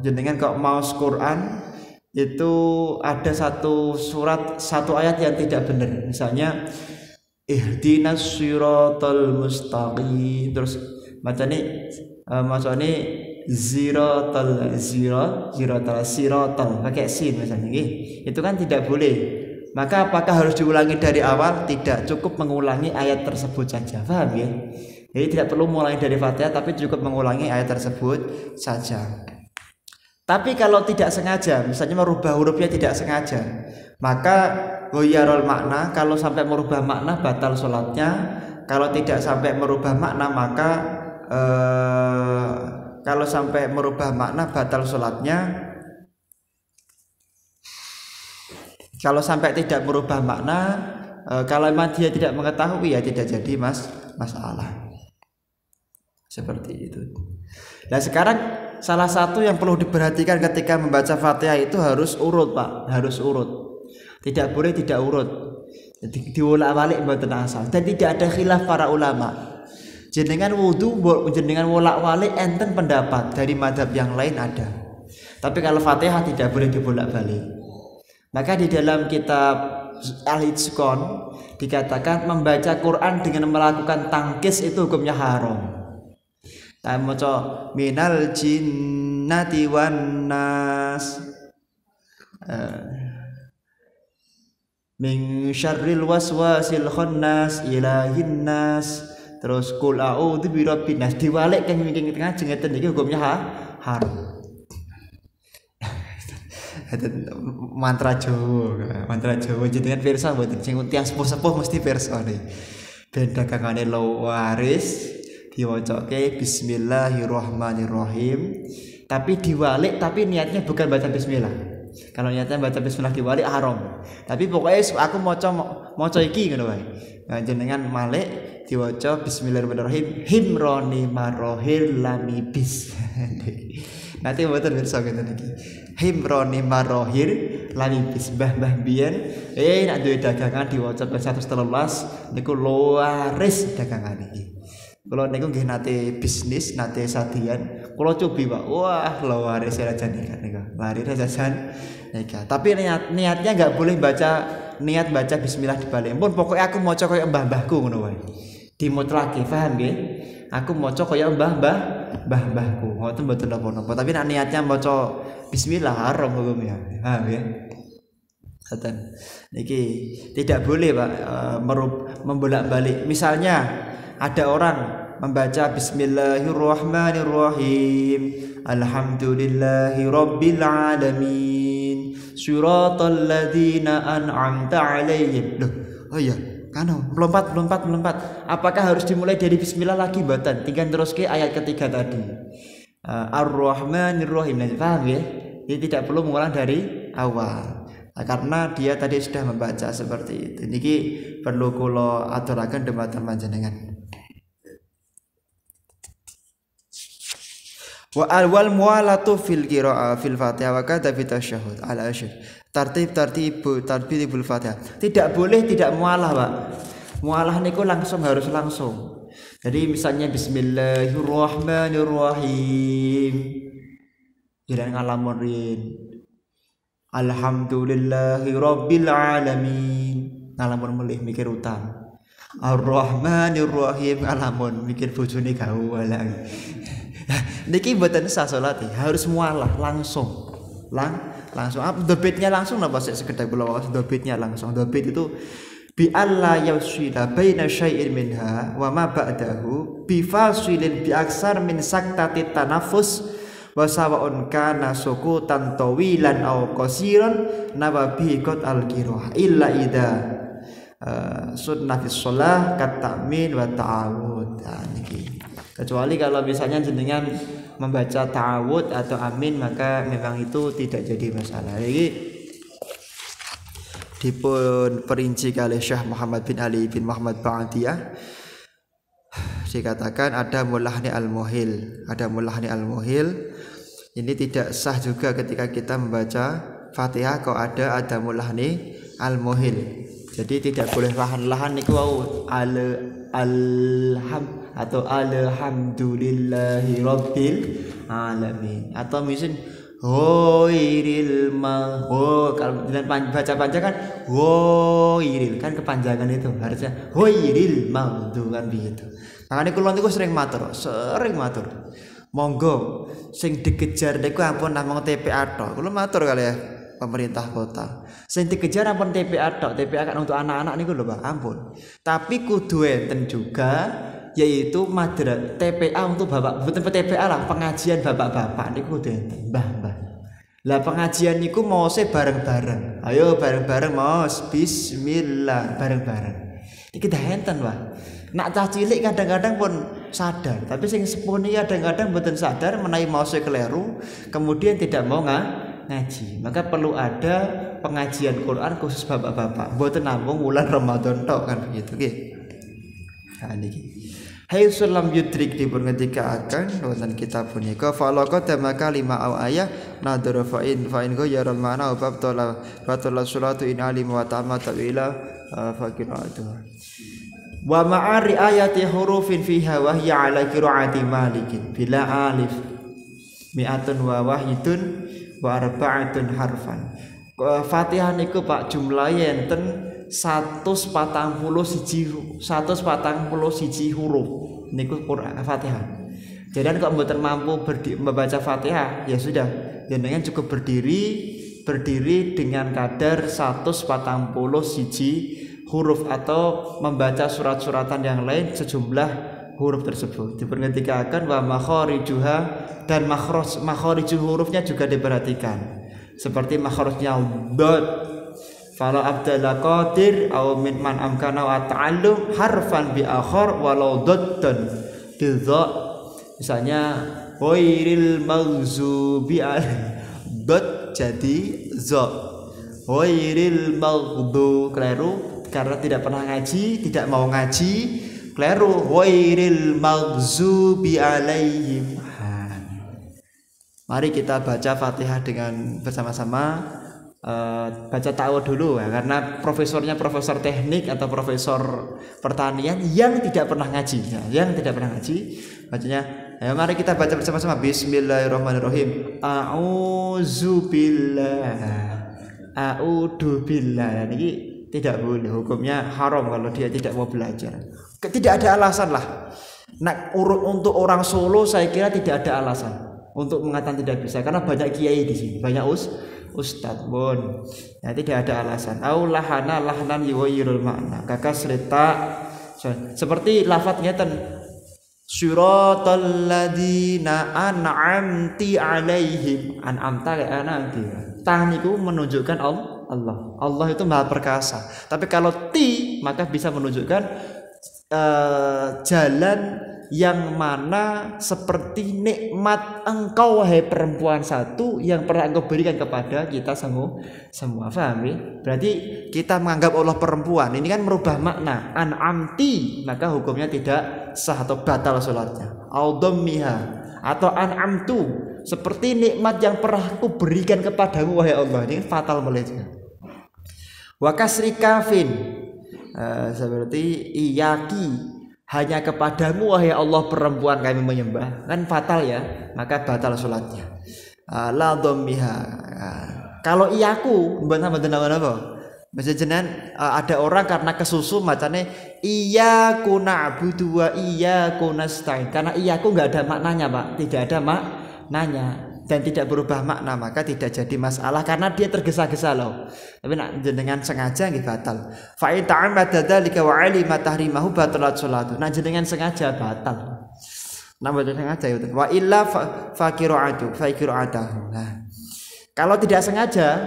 jenengan kok maos Quran itu ada satu surat, satu ayat yang tidak benar. Misalnya ihdinas siratal mustaqim, terus macane siratal pakai sin misalnya, itu kan tidak boleh. Maka apakah harus diulangi dari awal? Tidak, cukup mengulangi ayat tersebut saja. Paham ya? Jadi tidak perlu mulai dari Fatihah, tapi cukup mengulangi ayat tersebut saja. Tapi kalau tidak sengaja, misalnya merubah hurufnya tidak sengaja, maka ghayyarul makna, kalau sampai merubah makna batal sholatnya. Kalau tidak sampai merubah makna, maka kalau sampai merubah makna batal sholatnya. Kalau sampai tidak merubah makna, kalau memang dia tidak mengetahui ya tidak jadi masalah. Seperti itu. Nah sekarang salah satu yang perlu diperhatikan ketika membaca Fatihah itu harus urut, Pak, harus urut. Tidak boleh tidak urut. Jadi diwolak-walik mboten asal. Dan tidak ada khilaf para ulama. Jenengan wudu, jenengan wolak-walik enten pendapat dari mazhab yang lain ada. Tapi kalau Fatihah tidak boleh dibolak-balik. Maka di dalam kitab Al-Itqan dikatakan membaca Quran dengan melakukan tangkis itu hukumnya haram. Nah, maca minal jinnati wan nas min syarril waswasil khannas ilahin nas, terus qul a'udzu birabbin nas, diwalik kang mingking tengah ngeten iki hukumnya haram. Mantra Jawa jenengan pirsa mboten, sing tiyang sepuh-sepuh mesti pirsa nih. Ben dagangane lawaris diwacake bismillahirrahmanirrahim, tapi diwalik, tapi niatnya bukan baca bismillah. Kalau niatnya baca bismillah diwalik haram. Tapi pokoknya aku maca iki ngono wae. Nah, jenengan malik diwaca bismillahirrahmanirrahim himroni marohil lamibis. Nanti mboten pirsa ngene iki. Himroni marohir lamibis mbah biyen nak duwe dagangan diwaca 113 niku laris dagangan iki. Kula niku nggih nate bisnis, nate sadian, kula cobi Pak. Wah, laris rajan niku. Laris rajan nika. Tapi niatnya enggak boleh baca bismillah dibalik. Pun pokoknya aku maca koyo mbah-mbahku ngono wae. Dimutlake, paham nggih? Aku maca koyo mbah-mbahku. Ngoten mboten napa-napa. Tapi nek niatnya maca bismillah haram hukumnya. Paham ya? Ngoten. Niki tidak boleh Pak membolak-balik. Misalnya ada orang membaca bismillahirrahmanirrahim alhamdulillahi rabbil alamin siratal ladzina an'amta 'alaihim. Loh, oh iya, kanu melompat. Apakah harus dimulai dari bismillah lagi mboten? Tinggal terus ke ayat ketiga tadi. Ar-Rahmanir-Rahim. Paham ya? Jadi tidak perlu mengulang dari awal. Nah, karena dia tadi sudah membaca seperti itu. Niki perlu kula aturaken dumateng panjenengan. Wa al-wal muwalatu fil qira'a fil Fatihah wa kadza fi tasyahhud ala asyhad. Tartibul Fatihah. Tidak boleh tidak mualah, Pak. Mualah niku harus langsung. Jadi misalnya bismillahirrahmanirrahim. Jangan ngalamun rin. Alhamdulillahi rabbil alamin. Ngalamun melih mikir utang. Ar-Rahmanirrahim ngalamun mikir bojone gawe lagi. Niki mboten sah salat, harus mualah langsung. Langsung dobitnya langsung napa sik sekedar kula waos dobitnya langsung. Dobit itu bi alla yusila baina syai'in minha wa ma ba'dahu bi fasilin bi aksar min saktati tanafus wa sawa'un kana sukutan tawilan aw qasiran nawabi qad al-qira'ah illa idza sunnah fi shalah kat ta'min wa ta'awud. Niki kecuali kalau misalnya jenengan membaca ta'awud atau amin maka memang itu tidak jadi masalah. Ini dipun perinci oleh Syekh Muhammad bin Ali bin Muhammad Ba'atiyah, dikatakan ada mulahni al-muhil. Ini tidak sah juga ketika kita membaca Fatihah kalau ada mulahni al-muhil. Jadi tidak boleh lahan-lahan niku wau atau alhamdulillahi rabbil alamin atau misalnya kalau baca panjang kan kan kepanjangan itu harusnya ghairil maghdubi kan begitu. Makanya kula niku sering matur monggo sing dikejar niku ampun namung TPA tok. Kula matur kali ya pemerintah kota. Sing dikejar ampun TPA tok. TPA kan untuk anak-anak niku lho Pak, ampun. Tapi kudu enten juga yaitu madrasah TPA untuk bapak, bukan TPA lah, pengajian bapak-bapak niku kudu enten, mbah-mbah. Lah pengajian niku mose bareng-bareng. Ayo bareng-bareng mos, bismillah bareng-bareng. Iki dah enten, Pak. Nak cah cilik kadang-kadang pun sadar, tapi sing sepuh niki kadang-kadang mboten sadar menawi mose keliru, kemudian tidak mau ngaji. Maka perlu ada pengajian Quran khusus bapak-bapak. Mboten namung wulan Ramadan tok kan begitu nggih. Nah niki. Hai sulam yudrik dipun ngendika akan wonten kitab punika falaqad maka 5 ayat nadhara fa in ghayyara al-ma'na wa batala salatu in alim wa ta'amata ila faqiratu wa ma'ari ayati hurufin fiha wa hiya ala qiraati malikin bila alif mi'atun wa wahidun wa arba'atun harfan. Fatihah niku Pak jumlahe enten 141 huruf niku Quran Fatihah. Jadi kok mboten mampu membaca Fatihah ya sudah jenengan cukup berdiri dengan kadar 141 huruf atau membaca surat-suratan yang lain sejumlah huruf tersebut. Diperhatikan wa makharijuha dan makharij hurufnya juga diperhatikan. Seperti makharijnya dot fala abdala qadir aw min man amkana wa ta'allum harfan bi akhar walau dottan bidha misalnya ghairil maghzubi dot jadi za ghairil maghdu keliru karena tidak pernah ngaji tidak mau ngaji keliru ghairil maghzubi alaihim. Mari kita baca Fatihah dengan bersama-sama. Baca ta'awudz dulu ya, karena profesornya profesor teknik atau profesor pertanian yang tidak pernah ngaji bacanya ya, mari kita baca bersama-sama bismillahirrahmanirrahim a'udzu billah ini tidak boleh, hukumnya haram kalau dia tidak mau belajar. Tidak ada alasan lah. Nah, untuk orang Solo saya kira tidak ada alasan untuk mengatakan tidak bisa karena banyak kiai di sini, banyak ustadz pun ya, tidak ada alasan. Au lahana lahnan yuwayyirul makna kakas serta seperti lafadz ngeten siratal ladzina an'amti alaihim an'amta an'amti tah niku menunjukkan Allah itu maha perkasa. Tapi kalau ti maka bisa menunjukkan jalan yang mana seperti nikmat engkau wahai perempuan satu yang pernah engkau berikan kepada kita semua. Paham ya? Berarti kita menganggap Allah perempuan ini kan merubah makna an'amti, maka hukumnya tidak sah atau batal salatnya. Audhammiha atau an'amtu seperti nikmat yang pernah aku berikan kepadamu wahai Allah, ini fatal melesetnya. Wa kasri kafin seperti iyaki hanya kepadamu wahai Allah perempuan kami menyembah, kan fatal ya, maka batal salatnya. La dhammiha. Kalau iyaku mboten apa? Maksud jenengan ada orang karena kesusu macane iyyaku na'budu wa iyyaku nasta'in. Karena iyyaku enggak ada maknanya, Pak. Tidak ada maknanya dan tidak berubah makna, maka tidak jadi masalah karena dia tergesa-gesa loh. Tapi nak jenengan sengaja nggih batal. Fa in ta'ammada dzalika wa 'alima tahrimahu batalat sholatu. Nah jenengan sengaja batal. Nah mboten sengaja ya. Wa illa fa qira'atu. Nah, kalau tidak sengaja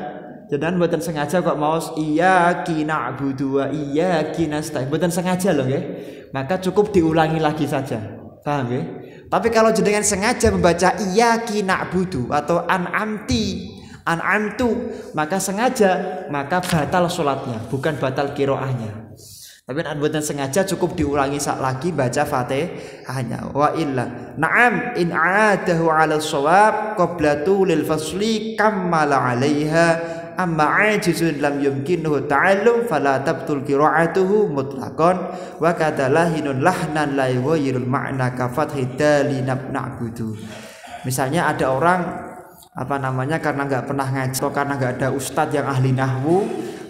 jenengan mboten sengaja kok mau iyyaki na'budu wa iyyaki nasta'in. Mboten sengaja loh nggih. Maka cukup diulangi lagi saja. Paham nggih? Tapi kalau jenengan sengaja membaca iyyaki na'budu atau an'amtu maka sengaja, maka batal sholatnya, bukan batal qiraahnya. Tapi nek mboten sengaja cukup diulangi lagi baca Fatihahnya. Wa illa na'am in a'adahu 'ala shawab qabla tulil fasli kammala 'alaiha amma ajizun lam yumkinuhu ta'allum fala tabtul qira'atuhu mutlaqan wa kadalahinun lahnan la yughayirul ma'na ka fathi dali na'budu. Misalnya ada orang karena nggak pernah ngaji atau karena nggak ada ustadz yang ahli nahwu,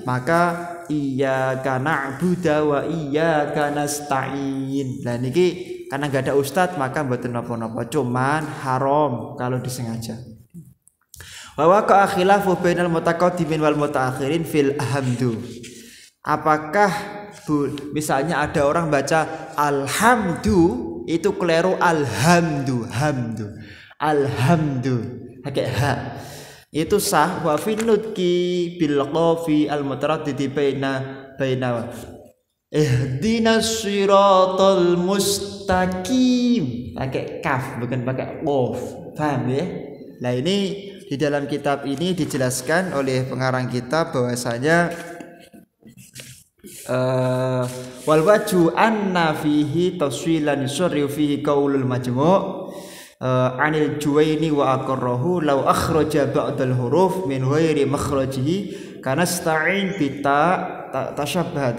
maka iyyaka na'budu wa iyyaka nasta'in. Lah niki karena nggak ada ustadz maka mboten napa-napa, cuman haram kalau disengaja. Wa waqa khilafu bainal mutaqaddimin wal mutaakhirin fil hamdu. Apakah misalnya ada orang baca alhamdu itu keliru alhamdu, alhamdu pakai ha. Itu sah wa fi nutqi bil qafi al mutaraddidi baina ihdinas siratal mustaqim pakai kaf bukan pakai qaf. Paham ya? Nah ini di dalam kitab ini dijelaskan oleh pengarang kitab bahwasanya wal waju anna fihi taswilan yusarri fihi qaulul majmu' anil Juwaini wa aqarrahu law akhraja ba'dal huruf min ghairi makhrajihi kana sta'in bita tashabbahat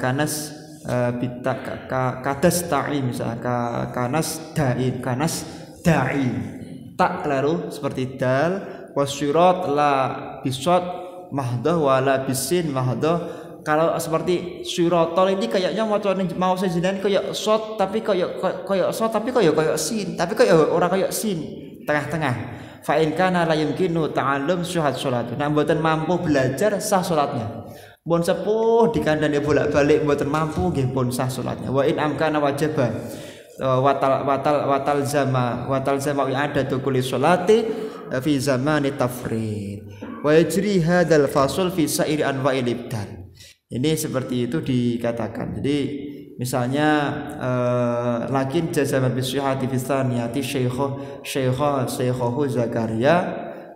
kanas bita kadas ta'in misalnya kanas da'in tak keliru seperti dal wasyurat la bisot mahdoh wala bisin mahdoh. Kalau seperti syurotol ini kayaknya mau sejenis kayak sot tapi kayak sot tapi kayak sin tapi kayak orang kayak sin tengah-tengah. Fa in kana la yumkinu ta'allum salat. Nah mboten mampu belajar sah salatnya. Mun sepuh dikandani bolak-balik mboten mampu nggih pun sah salatnya. Wa in amkana wajaba watal zama i'adatu kulli sholati fi zamani tafrid wa yajri hadzal fasl fi sa'iri anwa'il ibdal. Ini seperti itu dikatakan. Jadi misalnya lakin jazama bi sihhati fi tsaniyati shaykhahu Zakaria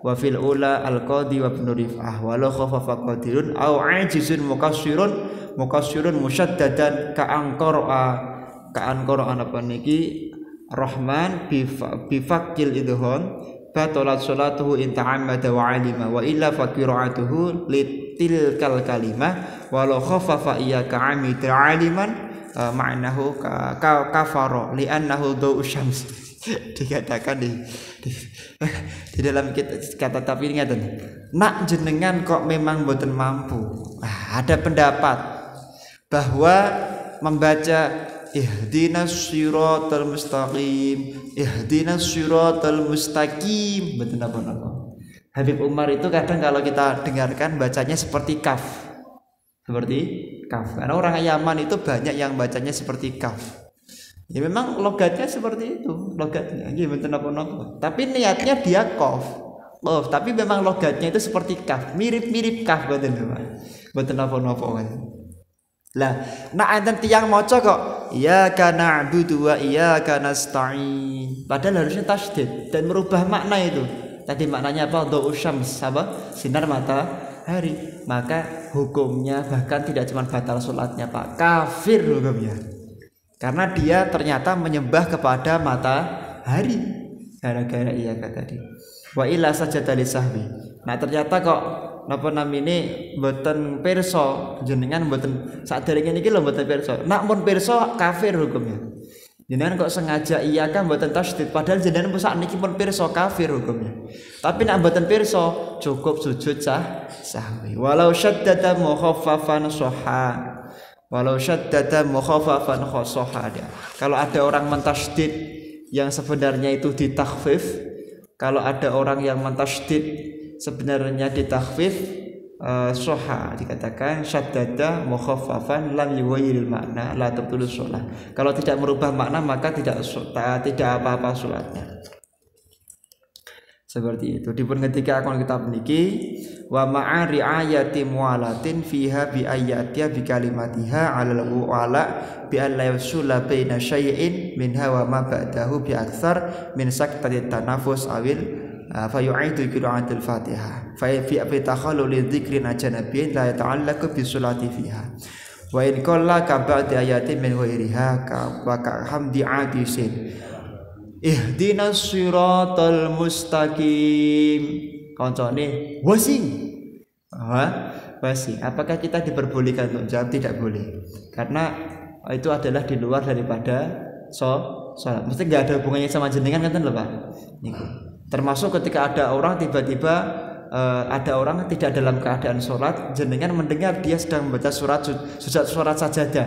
wa fil ula al-qadi wa ibn rif'ah wa la khafafa qadirun au ajizun mukassirun musyaddadan ka Qur'an apa niki Rahman bifaqil idhon batalat salatuhu in ta'ammada wa 'alima wa illa fa qira'atuhu litilkal kalimah walau khaffafa iyyaka 'amida 'aliman ma'nahu kafara li'annahu daw'u syams. Dikatakan di dalam kata tapi ini ngaten nak jenengan kok memang mboten mampu. Ada pendapat bahwa membaca ihdinas siratal mustaqim betul apa. Habib Umar itu kadang kalau kita dengarkan bacanya seperti kaf. Karena orang Yaman itu banyak yang bacanya seperti kaf. Ya memang logatnya seperti itu, logatnya. Nggih betul apa. Tapi niatnya dia qaf. Tapi memang logatnya itu seperti kaf, mirip-mirip kaf betul apa. Lah, nak enten tiyang maca kok iyyaka na'budu wa iyyaka nasta'in. Padahal harusnya tasydid dan merubah makna itu. Tadi maknanya apa? Dha'u syams, apa? Sinar matahari. Maka hukumnya bahkan tidak cuma batal salatnya, Pak. Kafir hukumnya. Karena dia ternyata menyembah kepada matahari gara-gara iyyaka tadi. Wa illa sajada lisahwi. Nah, ternyata kok napa namine mboten pirsa jenengan mboten sadèrènge niki lho mboten pirsa. Nak mun pirsa kafir hukumnya. Jenengan kok sengaja iya kan mboten tasydid padahal jenengan sakniki pun pirsa kafir hukumnya. Tapi nak mboten pirsa cukup sujud sahwi. Walau syaddada mukhaffafan shahha. Kalau ada orang mentasydid yang sebenarnya itu ditakhfif, kalau ada orang yang mentasydid sebenarnya ditakhfif soha dikatakan syaddada mukhaffafan lam yuwayyil makna la tabtulu shalah. Kalau tidak merubah makna maka tidak apa-apa salatnya. Seperti itu. Dipun ketika akon kitab niki wa ma'a ri'ayati muwalatin fiha bi ayatiha bi kalimatiha 'alal wala bi an la yusula baina syai'in minha wa ma ba'dahu bi aktsar min saktatit tanafus awil fayu'idu qira'atul Fatihah fa fi takhallul dzikrin ajnabiyyin la yata'allaqu bi sulati fiha wa in qalla ka ba'di ayatin min ghairiha wa ka hamdi adisin ihdinas siratal mustaqim kancane wasing Wasi. Apakah kita diperbolehkan untuk jawab? Tidak boleh. Karena itu adalah di luar daripada sholat. Mesti nggak ada hubungannya sama jenengan kan lho Pak. Termasuk ketika ada orang tiba-tiba ada orang tidak dalam keadaan sholat, jenengan mendengar dia sedang membaca surat sajadah,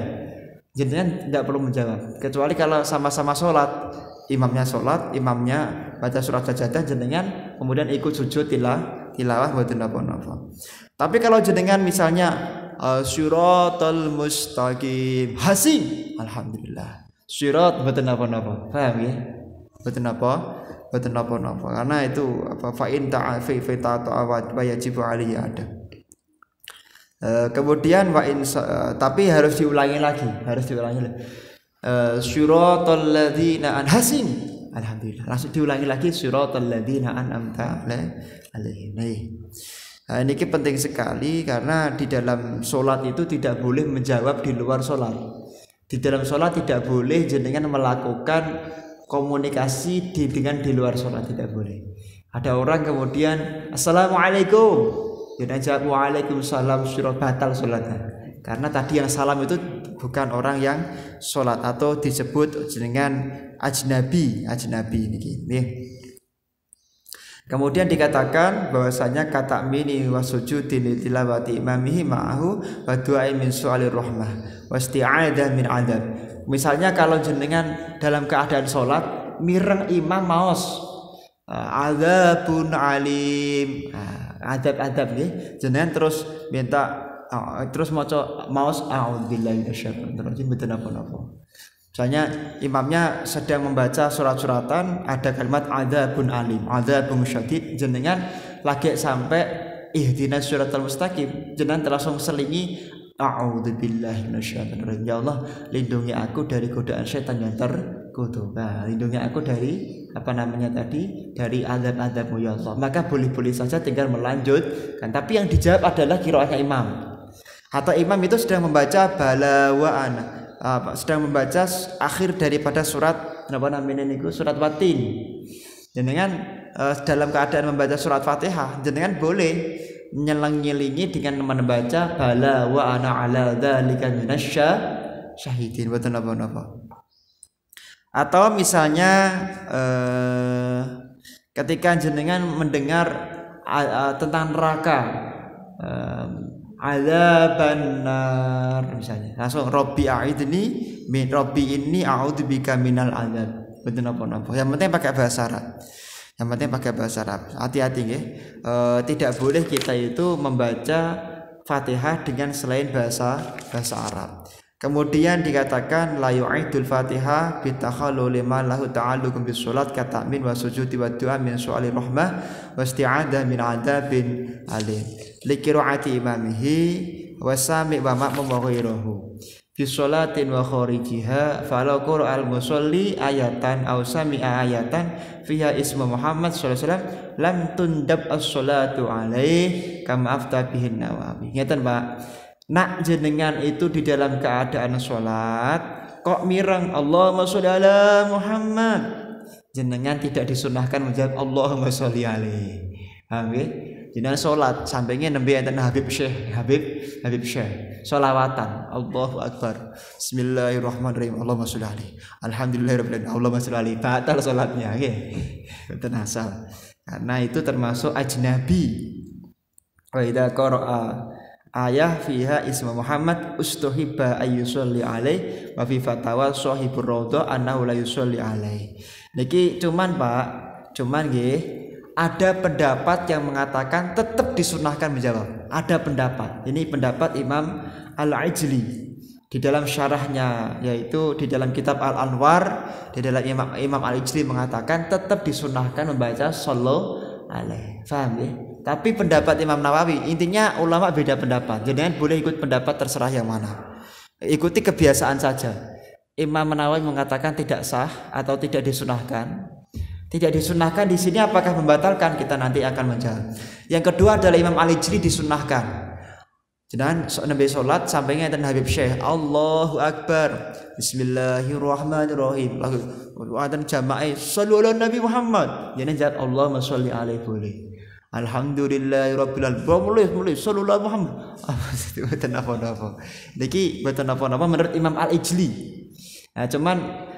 jenengan tidak perlu menjawab. Kecuali kalau sama-sama sholat, imamnya baca surat sajadah, jenengan kemudian ikut sujud tilawah mboten napa-napa. Tapi kalau jenengan misalnya siratal mustaqim hasin, alhamdulillah. Sirat mboten napa-napa. Paham ya? Mboten napa-napa. Karena itu fa in ta'afi fa ta'awat wa yajibu alaihi ada. Kemudian tapi harus diulangi lagi. Siratal ladzina hasin. Alhamdulillah. Langsung diulangi lagi siratal ladzina an'amta alaihim. Nah, ini penting sekali karena di dalam sholat itu tidak boleh menjawab di luar sholat. Di dalam sholat tidak boleh jenengan melakukan komunikasi dengan di luar sholat, tidak boleh. Ada orang kemudian assalamualaikum, jangan jawab waalaikumsalam, surat batal sholatnya. Karena tadi yang salam itu bukan orang yang sholat atau disebut dengan ajnabi ini. Kemudian dikatakan bahwasanya kata mini wasujudi tilawati imamihi ma'ahu wa du'ai min su'alir rahmah wasti'adah min adab. Misalnya kalau jenengan dalam keadaan sholat mireng imam maos adzabun alim, adab ya, jenengan terus minta terus maca maos a'udzubillahi minasyaitonir rajim, betul apa-apa. Misalnya imamnya sedang membaca surat-suratan, ada kalimat adzabun alim, adzabun syadid, jenengan lagi sampai ihdinas siratal mustaqim, jenengan langsung selingi a'udzubillahi minasyaitonir rajim. Ya Allah, lindungi aku dari godaan setan yang terkutuk. Nah, lindungi aku dari dari azab-azabmu ya Allah. Maka boleh-boleh saja tinggal melanjutkan. Tapi yang dijawab adalah qiraatnya imam. Atau imam itu sedang membaca bala wa ana, sedang membaca akhir daripada surat surat Watin. Jenengan dalam keadaan membaca surat Fatihah, jenengan boleh nyelengi dengan membaca bala wa ana ala dzalika minasyahidin, betul napa. Atau misalnya ketika jenengan mendengar tentang neraka, azaban nar misalnya, langsung Robbi a'idni min Robbi inni a'udzubika minal azab, betul napa. Yang penting pakai bahasa Arab. Hati-hati nggih. Tidak boleh kita itu membaca Fatihah dengan selain bahasa Arab. Kemudian dikatakan la yu'idul Fatihah bitakhallul lima lahu ta'alluqum bis salat ka ta'min wa sujudi wa du'a min su'alir rahmah wa isti'adah min adabin alim li qiraati imamihi wa sami' wa ma'mum wa ghairuhu fi sholatin wa kharijiha falau qura'al musalli ayatan aw sami'a ayatan fiha ismu Muhammad sallallahu alaihi wasallam lam tundab as-sholatu alaih kama afta bihin Nawawi. Ngeten Pak, nak jenengan itu di dalam keadaan sholat kok mireng Allahumma sholli ala Muhammad, jenengan tidak disunahkan menjawab Allahumma sholli alaihi. Paham nggih? Jenengan sholat sampingnya nembe enten Habib Syekh sholawatan Allahu Akbar bismillahirrahmanirrahim Allahumma sholli alaihi alhamdulillahirabbil alamin Allahumma sholli alaihi, batal sholatnya nggih. Mboten asal. Karena itu termasuk ajnabi. Wa idza qara'a ayah fiha ismu Muhammad ustuhibba ayyusolli alaih wa fi fatawa sahibur raudhah annahu la yusolli alaih. Niki cuman nggih ada pendapat yang mengatakan tetap disunahkan menjawab. Ada pendapat. Ini pendapat Imam Al-Ijli di dalam syarahnya, yaitu di dalam kitab Al-Anwar, di dalam Imam Al-Ijli mengatakan tetap disunahkan membaca sallallahu alaihi. Paham ya? Tapi pendapat Imam Nawawi, intinya ulama beda pendapat. Jangan boleh ikut pendapat terserah yang mana. Ikuti kebiasaan saja. Imam Nawawi mengatakan tidak sah atau tidak disunahkan. Tidak disunahkan di sini apakah membatalkan? Kita nanti akan menjawab. Yang kedua adalah Imam Al-Ijli disunahkan. Jangan nabi sholat sampainya dan Habib Syekh Allahu Akbar bismillahirrahmanirrahim. Lalu ada jamaah sallu ala Nabi Muhammad. Jangan jawab Allahumma sholli alaihi boleh. Alhamdulillahirabbil alamin. Mulai sallallahu Muhammad. Mboten napa-napa. Niki mboten napa-napa menurut Imam Al-Ijli. Nah, cuman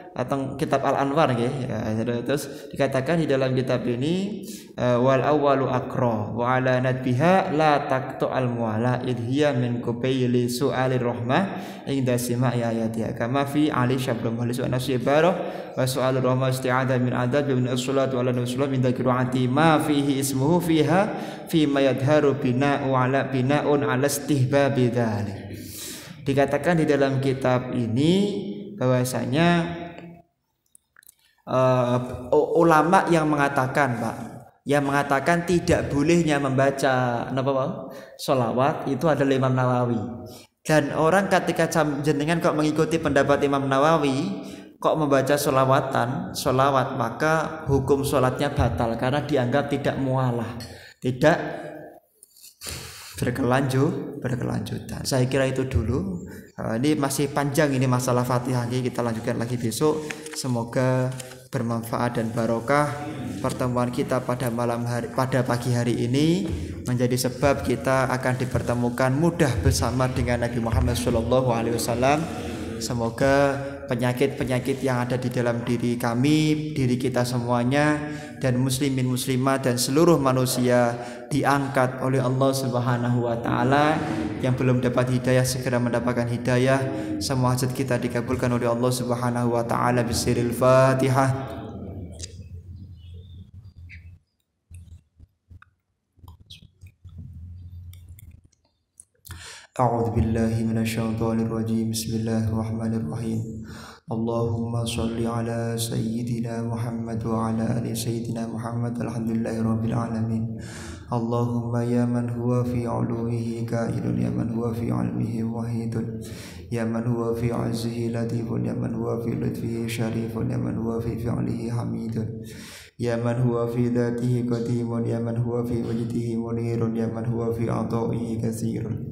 atau kitab Al-Anwar nggih ya, terus dikatakan di dalam kitab ini wal awwalu aqra wa ala nadbiha la taqtu al muala idhiya min kubayli su'alir rahmah inda sima'i ayatiha kama fi ali syabrum halis wa nasibara wa su'alur rahmah isti'adha min adab min as-salatu ala nabi sallallahu min dhikruati ma fihi ismuhu fiha fi ma yadharu bina'u ala bina'un ala istihbabi dzalik. Dikatakan di dalam kitab ini bahwasanya ulama yang mengatakan tidak bolehnya membaca sholawat itu adalah Imam Nawawi. Dan orang ketika jenengan kok mengikuti pendapat Imam Nawawi kok membaca sholawat maka hukum sholatnya batal karena dianggap tidak mualah, tidak berkelanjutan. Saya kira itu dulu. Ini masih panjang ini masalah Fatihah, kita lanjutkan lagi besok. Semoga bermanfaat dan barokah. Pertemuan kita pada pagi hari ini menjadi sebab kita akan dipertemukan mudah bersama dengan Nabi Muhammad SAW. Semoga penyakit-penyakit yang ada di dalam diri kami, diri kita semuanya, dan muslimin muslimat dan seluruh manusia diangkat oleh Allah Subhanahu wa taala. Yang belum dapat hidayah segera mendapatkan hidayah. Semua hajat kita dikabulkan oleh Allah Subhanahu wa taala bisiril Fatihah. A'udzu billahi minasyaitonir rajim. Bismillahirrahmanirrahim. Allahumma shalli ala sayyidina Muhammad wa ala ali sayyidina Muhammad. Alhamdulillahirabbil alamin. Allahumma ya man huwa fi 'uluwihi qailun, ya man huwa fi 'ilmihi wahidun, ya man huwa fi 'izzihi latifun, ya man huwa fi lutfihi syarifun, ya man huwa fi fi'lihi hamidun, ya man huwa fi dhatihi qadimun, ya man huwa fi wajdihi munirun, ya man huwa fi 'ata'ihi katsirun.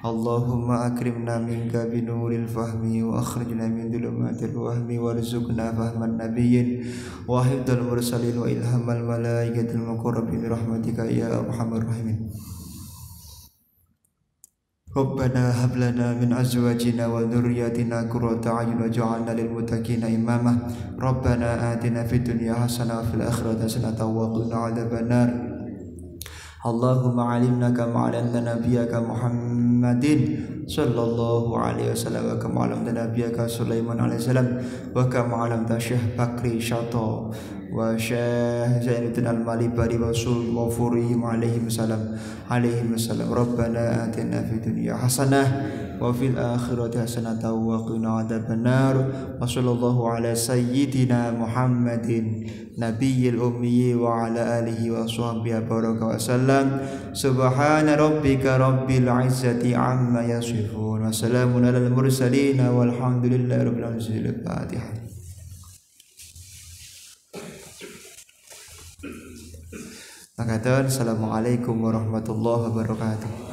Allahumma akrimna minka binuril fahmi wa akhrijna min dhulumatil wahmi warzuqna fahman nabiyyin wa hifdzal mursalin wa ilhamal malaikatil muqarrabin rahmatika ya arhamar rahimin. Rabbana hab lana min azwajina wa dhurriyyatina qurrata a'yun waj'alna lil muttaqina imama. Rabbana atina fid dunya hasanah wa fil akhirati hasanah wa qina adzabannar. Allahumma alimna kama 'allamta nabiyyaka Muhammadin sallallahu alaihi wasallam wa kama 'allamta nabiyyaka Sulaiman alaihi salam wa kama 'allamta Syekh Bakri Syato wa Syekh Zainuddin Al-Malibari wa Sulmufurihim alaihim salam. Rabbana atina fid dunya hasanah wa fil akhirati hasanah wa qina adzabannar. Wa sallallahu ala sayyidina Muhammadin nabiyil ummi wa ala alihi wa sahbihi baraka wa sallam. Subhana rabbika rabbil izzati amma yasifun wa salamun alal mursalin walhamdulillahi rabbil alamin. Fatihah. Assalamualaikum warahmatullahi wabarakatuh.